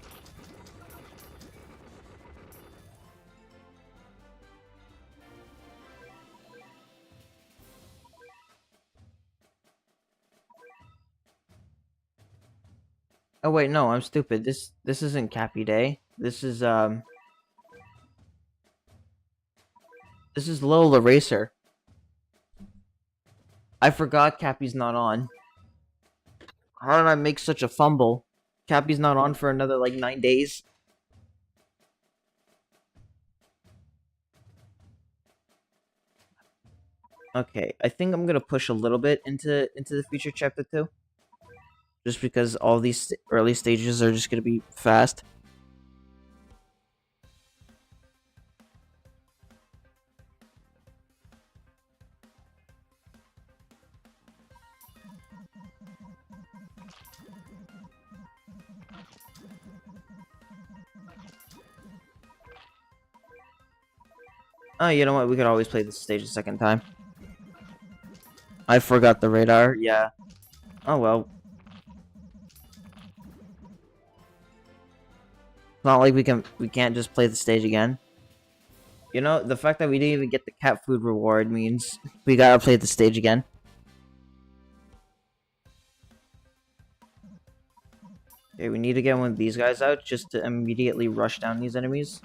Oh wait, no, I'm stupid. This isn't Cappy Day. This is Lola Racer. I forgot Cappy's not on. How did I make such a fumble? Cappy's not on for another like 9 days. Okay, I think I'm gonna push a little bit into the future chapter 2. Just because all these early stages are just gonna be fast. Oh, you know what? We could always play this stage a second time. I forgot the radar. Yeah. Oh well. It's not like we can't just play the stage again. You know, the fact that we didn't even get the cat food reward means we gotta play the stage again. Okay, we need to get one of these guys out just to immediately rush down these enemies.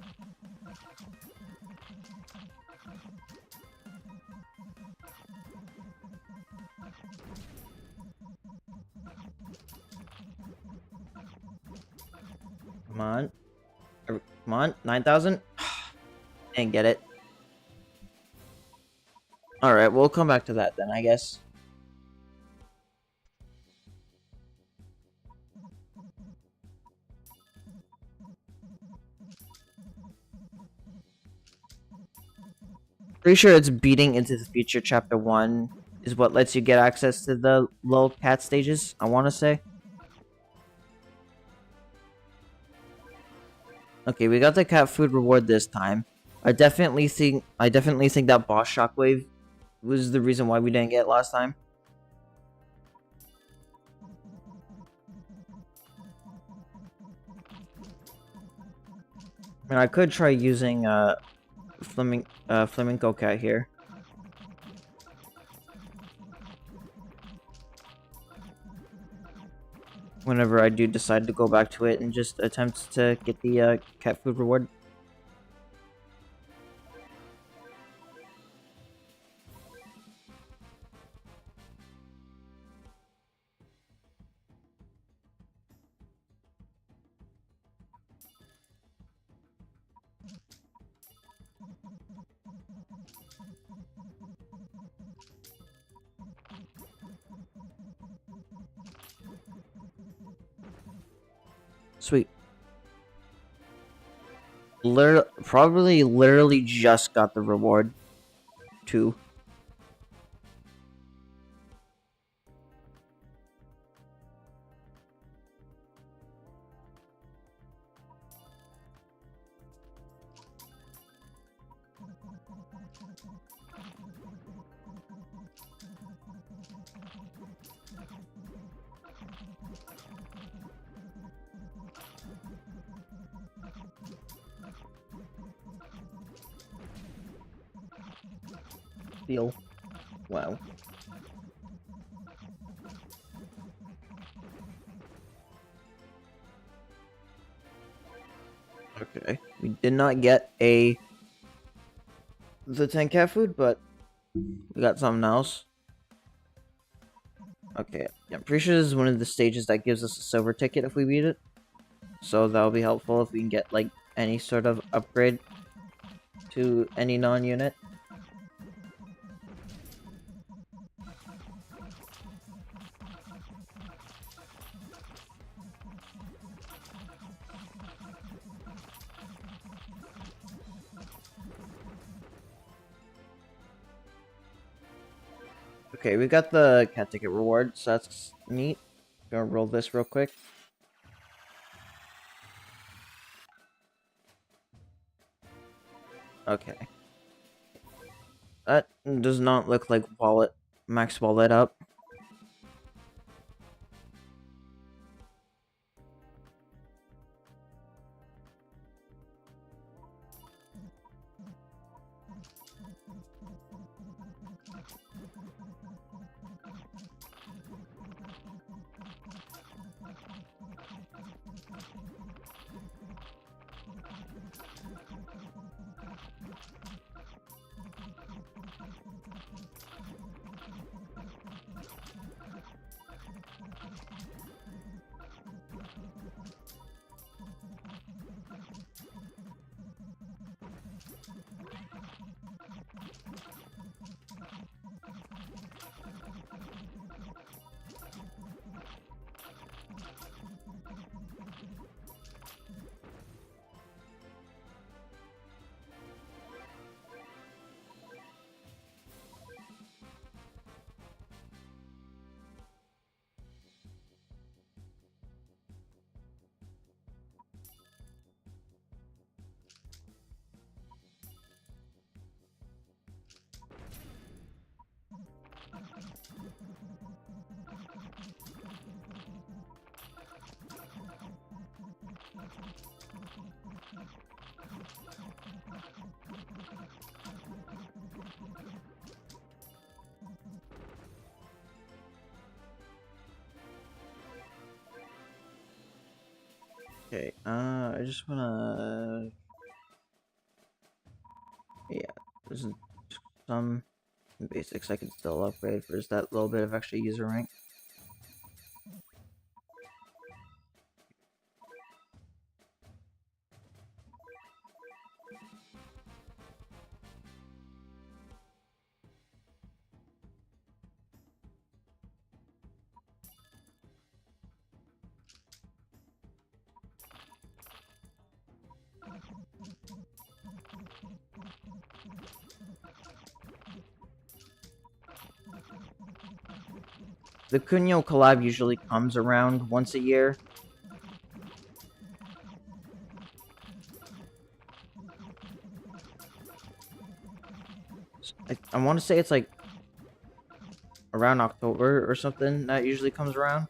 Come on. Come on, 9,000? Didn't get it. Alright, we'll come back to that then, I guess. Pretty sure it's beating into the future chapter 1 is what lets you get access to the low cat stages, I want to say. Okay, we got the cat food reward this time. I definitely think that boss shockwave was the reason why we didn't get it last time. I mean, I could try using Flamenco Cat here. Whenever I do decide to go back to it and just attempt to get the cat food reward. Sweet. Probably literally just got the reward, too. Deal. Wow. Okay. We did not get the 10 cat food, but we got something else. Okay. Yeah, I'm pretty sure this is one of the stages that gives us a silver ticket if we beat it. So that'll be helpful if we can get, like, any sort of upgrade to any non-unit. Okay, we got the cat ticket reward, so that's neat. Gonna roll this real quick. Okay. That does not look like max wallet up. Okay, I just wanna... Yeah, there's some basics I can still upgrade for just that little bit of extra user rank. The Kunio collab usually comes around once a year. I want to say it's like around October or something that usually comes around.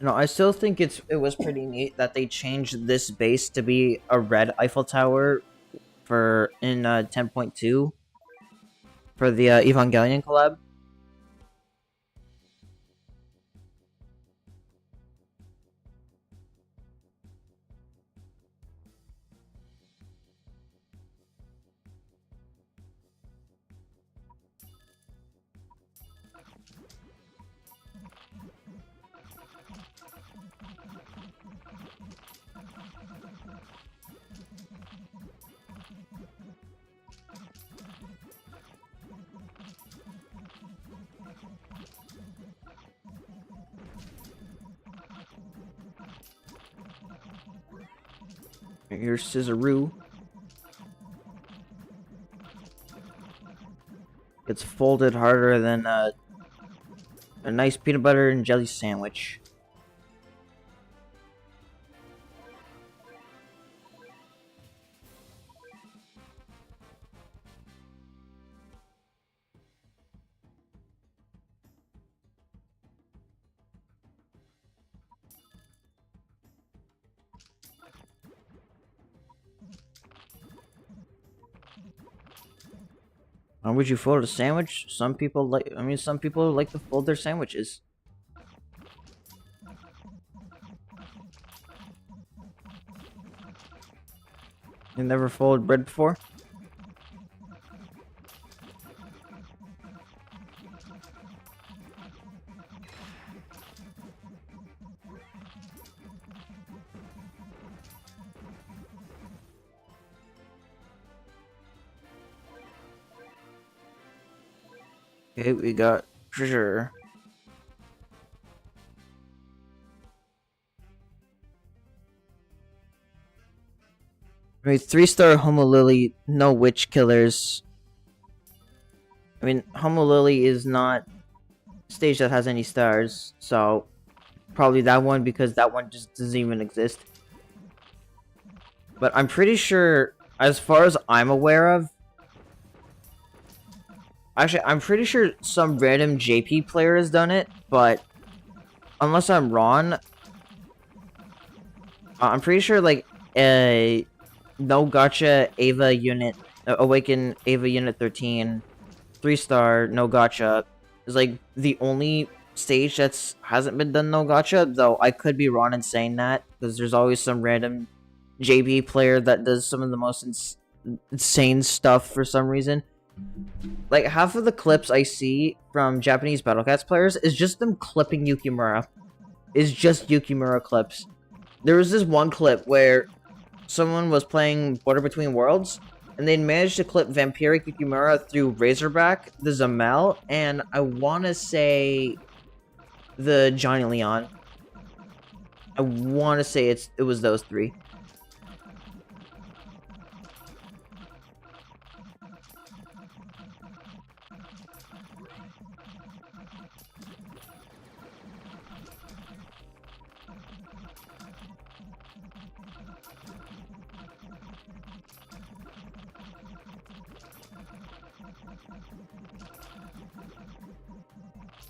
No, I still think it was pretty neat that they changed this base to be a red Eiffel Tower for in 10.2 for the Evangelion collab. Here's Scissoroo. It's folded harder than a nice peanut butter and jelly sandwich. Why would you fold a sandwich? Some people like, some people like to fold their sandwiches. You never folded bread before? Okay, we got treasure. I mean, 3-star Homo Lily, no witch killers. I mean, Homo Lily is not a stage that has any stars, so probably that one because that one just doesn't even exist. But I'm pretty sure, as far as I'm aware of, actually, I'm pretty sure some random JP player has done it, but unless I'm wrong, I'm pretty sure like a No Gacha Ava unit, Awaken Ava Unit 13, 3-star No Gacha is like the only stage that's hasn't been done No Gacha, though I could be wrong in saying that because there's always some random JP player that does some of the most insane stuff for some reason. Like, half of the clips I see from Japanese Battle Cats players is just them clipping Yukimura. It's just Yukimura clips. There was this one clip where someone was playing Border Between Worlds, and they managed to clip Vampiric Yukimura through Razorback, the Zamel, and I want to say the Johnny Leon. I want to say it was those three.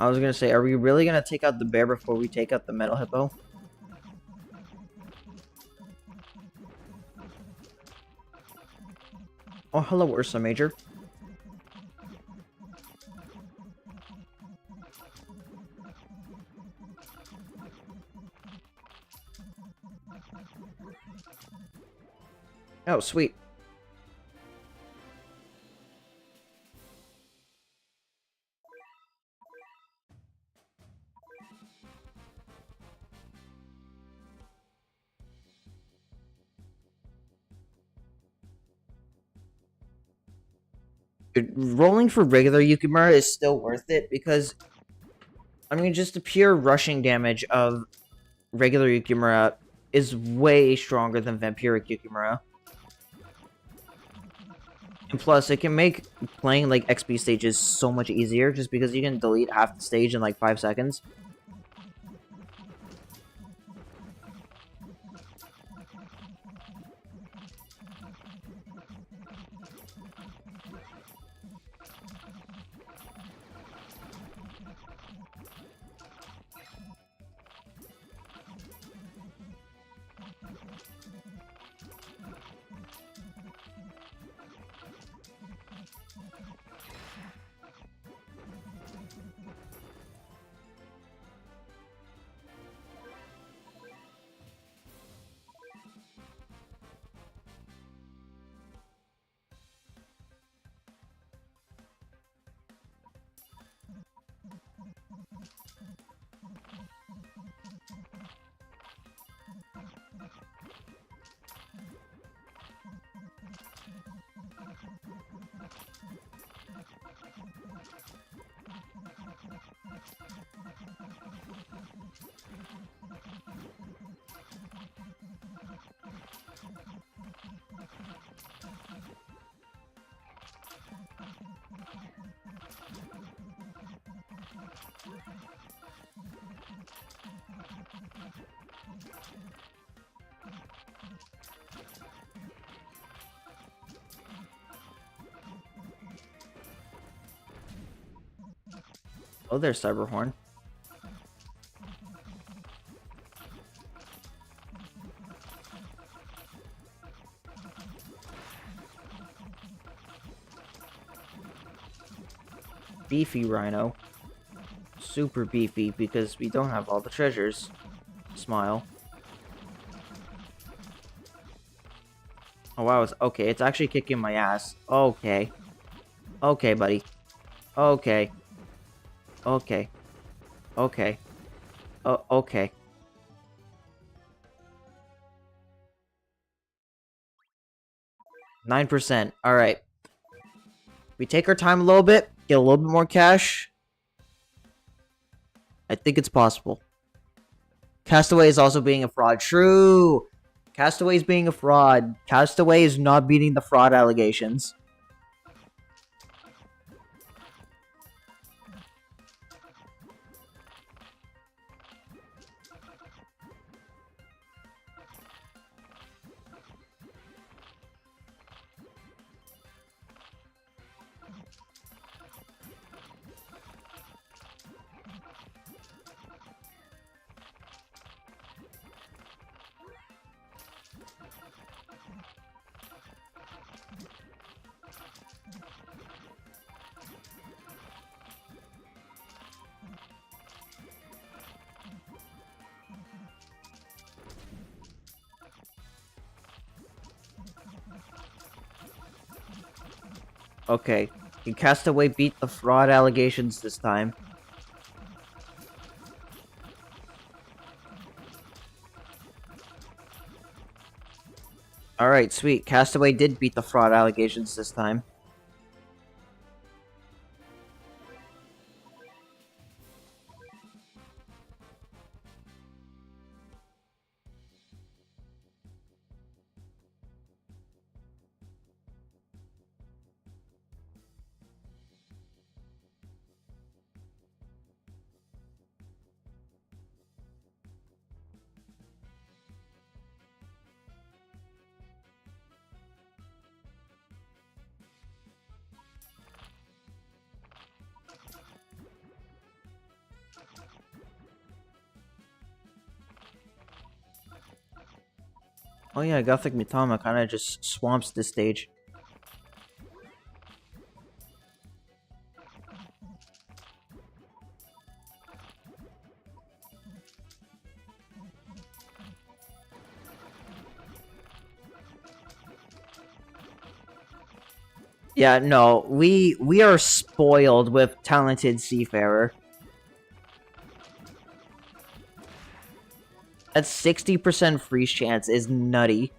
I was gonna say, are we really gonna take out the bear before we take out the metal hippo? Oh, hello, Ursa Major. Oh, sweet. Rolling for regular Yukimura is still worth it because, I mean, just the pure rushing damage of regular Yukimura is way stronger than Vampiric Yukimura. And plus, it can make playing, like, XP stages so much easier just because you can delete half the stage in, like, 5 seconds. Oh, there's Cyberhorn. Beefy Rhino. Super beefy because we don't have all the treasures. Smile. Oh wow, okay, it's actually kicking my ass. Okay. Okay, buddy. Okay. Okay. Okay. Oh, okay. %9. Alright. We take our time a little bit, get a little bit more cash. I think it's possible. Castaway is also being a fraud. True! Castaway is being a fraud. Castaway is not beating the fraud allegations. Okay. Can Castaway beat the fraud allegations this time? Alright, sweet. Castaway did beat the fraud allegations this time. Oh yeah, Gothic Mitama kinda just swamps this stage. Yeah, no, we are spoiled with talented Seafarer. That 60% freeze chance is nutty.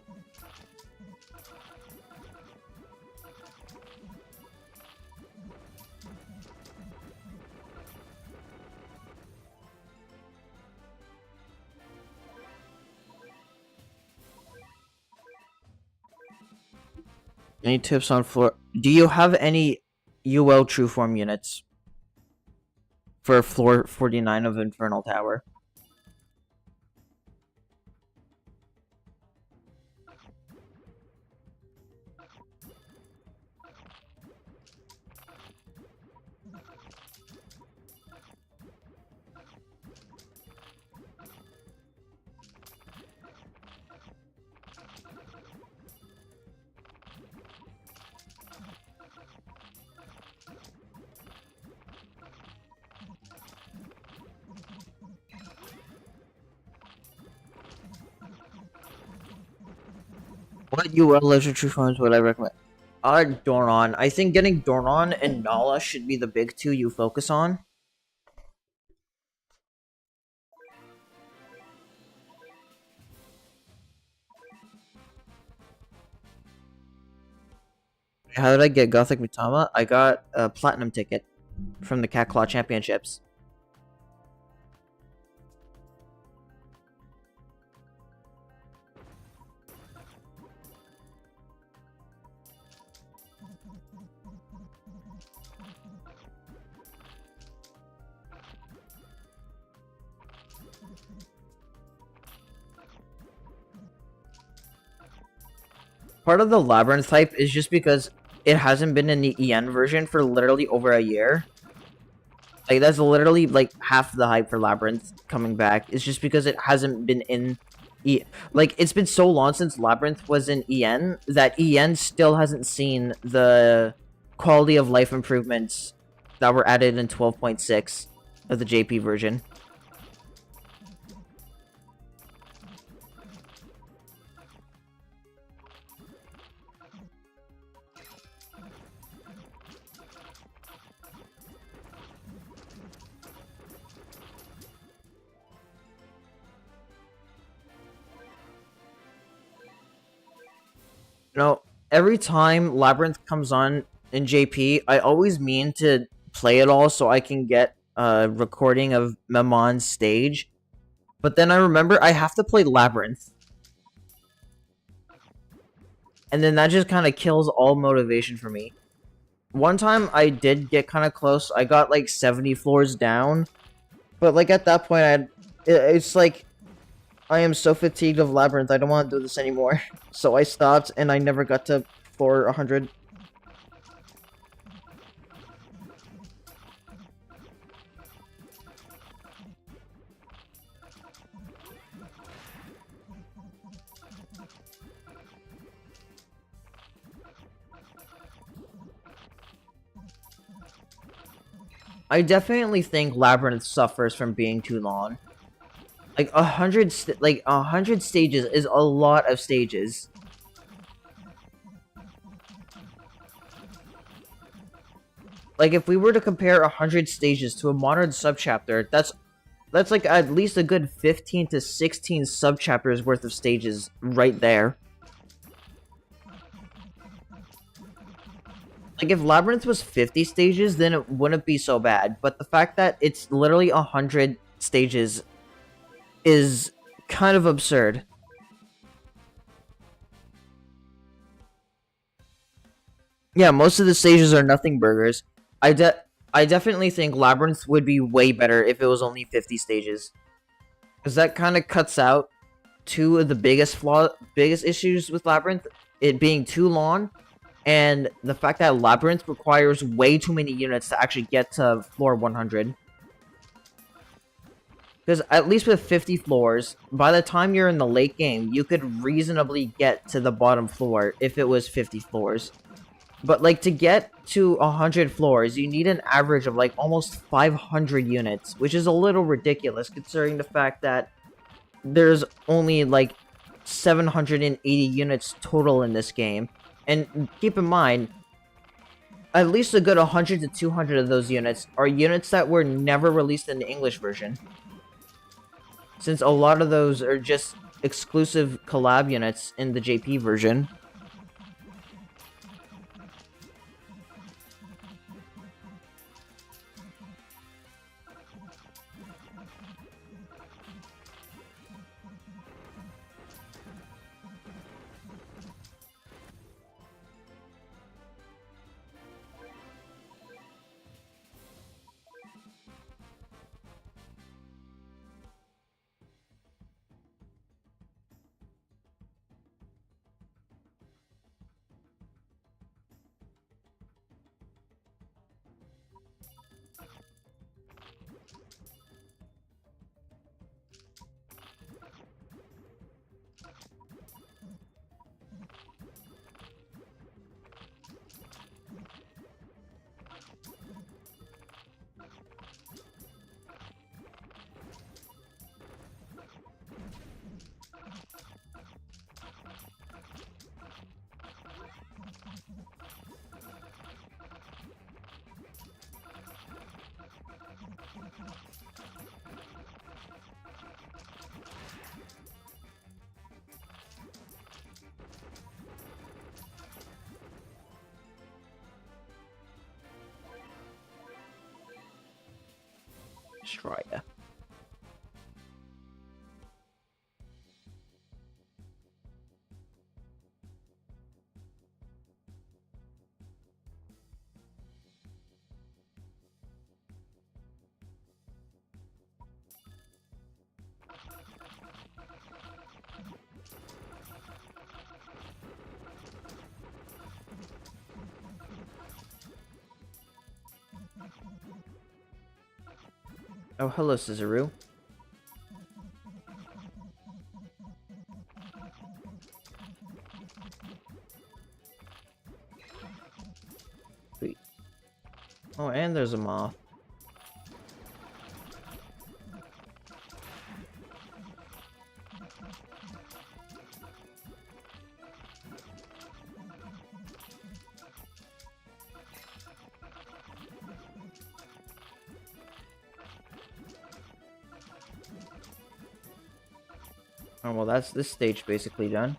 Any tips on floor? Do you have any UL True Form units for floor 49 of Infernal Tower? What UL Leisure True Forms would I recommend? Dornon. I think getting Dornon and Nala should be the big two you focus on. How did I get Gothic Mitama? I got a platinum ticket from the Cat Claw Championships. Part of the Labyrinth type is just because it hasn't been in the EN version for literally over a year. Like, that's literally, like, half the hype for Labyrinth coming back. It's just because it hasn't been in like, it's been so long since Labyrinth was in EN that EN still hasn't seen the quality of life improvements that were added in 12.6 of the JP version. You know, every time Labyrinth comes on in JP, I always mean to play it all so I can get a recording of Mamon's stage. But then I remember I have to play Labyrinth. And then that just kind of kills all motivation for me. One time I did get kind of close. I got like 70 floors down. But like at that point, it's like I am so fatigued of Labyrinth, I don't want to do this anymore. So I stopped, and I never got to floor 100. I definitely think Labyrinth suffers from being too long. Like 100 stages is a lot of stages. Like, if we were to compare 100 stages to a modern subchapter, that's like at least a good 15 to 16 subchapters worth of stages right there. Like, if Labyrinth was 50 stages, then it wouldn't be so bad. But the fact that it's literally 100 stages is kind of absurd. Yeah, most of the stages are nothing burgers. I definitely think Labyrinth would be way better if it was only 50 stages. Because that kind of cuts out two of the biggest issues with Labyrinth, it being too long, and the fact that Labyrinth requires way too many units to actually get to floor 100. Because at least with 50 floors, by the time you're in the late game, you could reasonably get to the bottom floor if it was 50 floors. But, like, to get to 100 floors, you need an average of, like, almost 500 units, which is a little ridiculous considering the fact that there's only, like, 780 units total in this game. And keep in mind, at least a good 100 to 200 of those units are units that were never released in the English version. Since a lot of those are just exclusive collab units in the JP version. Destroyer. Oh, hello, Suzaru. Sweet. Oh, and there's a moth. Oh, well, that's this stage basically done.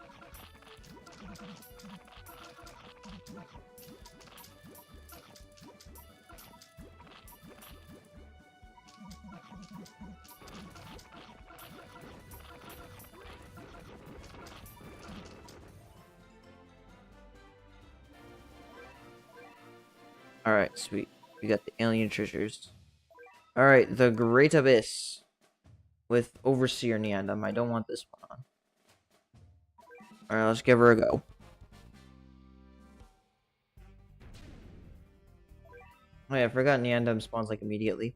Alright, sweet. We got the alien treasures. Alright, the Great Abyss. With Overseer Neandam. I don't want this one on. Alright, let's give her a go. Oh yeah, I forgot Neandam spawns like immediately.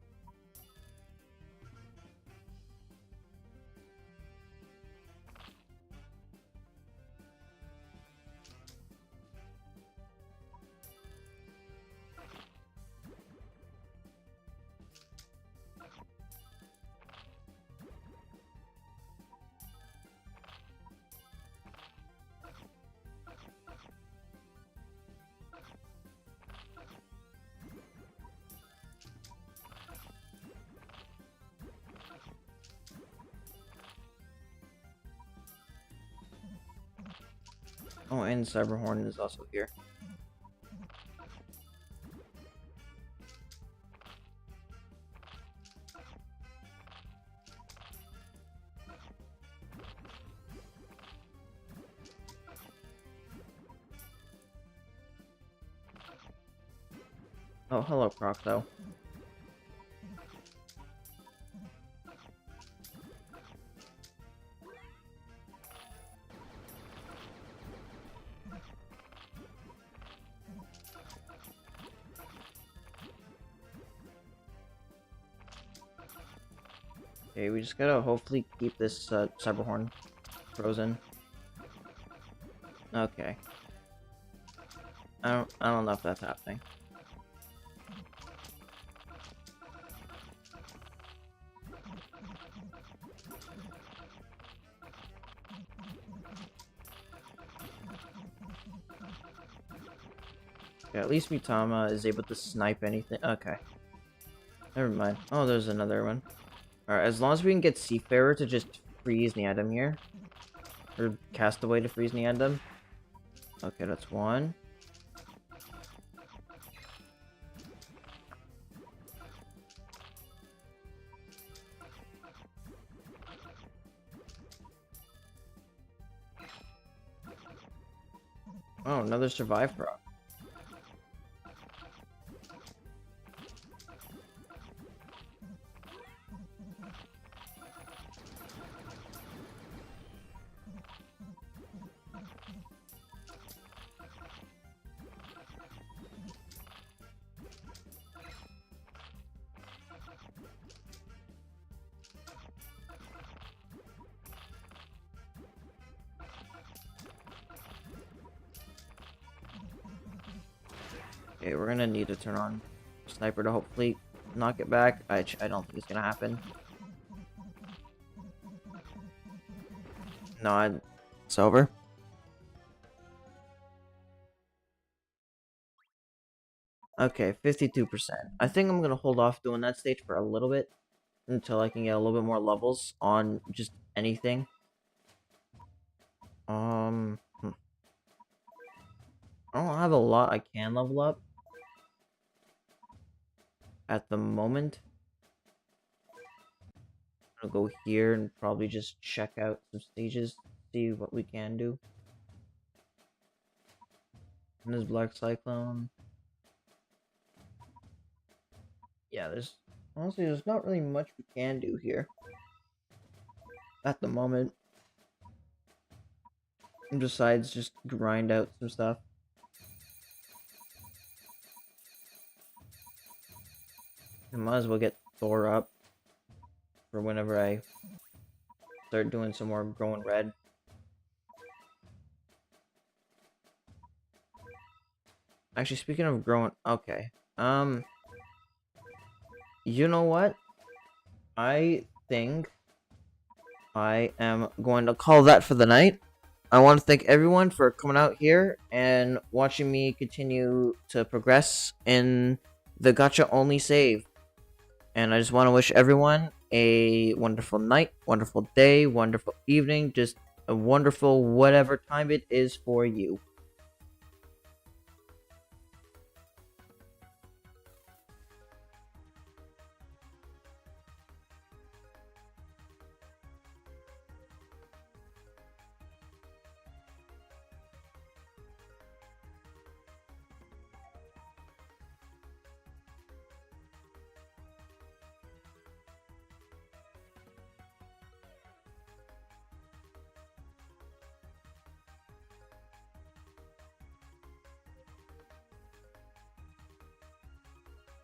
Oh, and Cyberhorn is also here. Oh, hello, Crocto. Okay, we just gotta hopefully keep this Cyberhorn frozen. Okay. I don't know if that's happening. Okay, at least Mitama is able to snipe anything. Okay. Never mind. Oh, there's another one. Alright, as long as we can get Seafarer to just freeze Niandam here. Or Castaway to freeze Niandam. Okay, that's one. Oh, another Survive Frog. Okay, we're gonna need to turn on Sniper to hopefully knock it back. I don't think it's gonna happen. No, it's over. Okay, 52%. I think I'm gonna hold off doing that stage for a little bit until I can get a little bit more levels on just anything. I don't have a lot I can level up at the moment. I'm gonna go here and probably just check out some stages, see what we can do. And there's Black Cyclone. Yeah, there's not really much we can do here at the moment. Besides just grind out some stuff. I might as well get Thor up for whenever I start doing some more growing red. Actually, speaking of growing, okay. You know what? I think I am going to call that for the night. I want to thank everyone for coming out here and watching me continue to progress in the Gacha Only save. And I just want to wish everyone a wonderful night, wonderful day, wonderful evening, just a wonderful whatever time it is for you.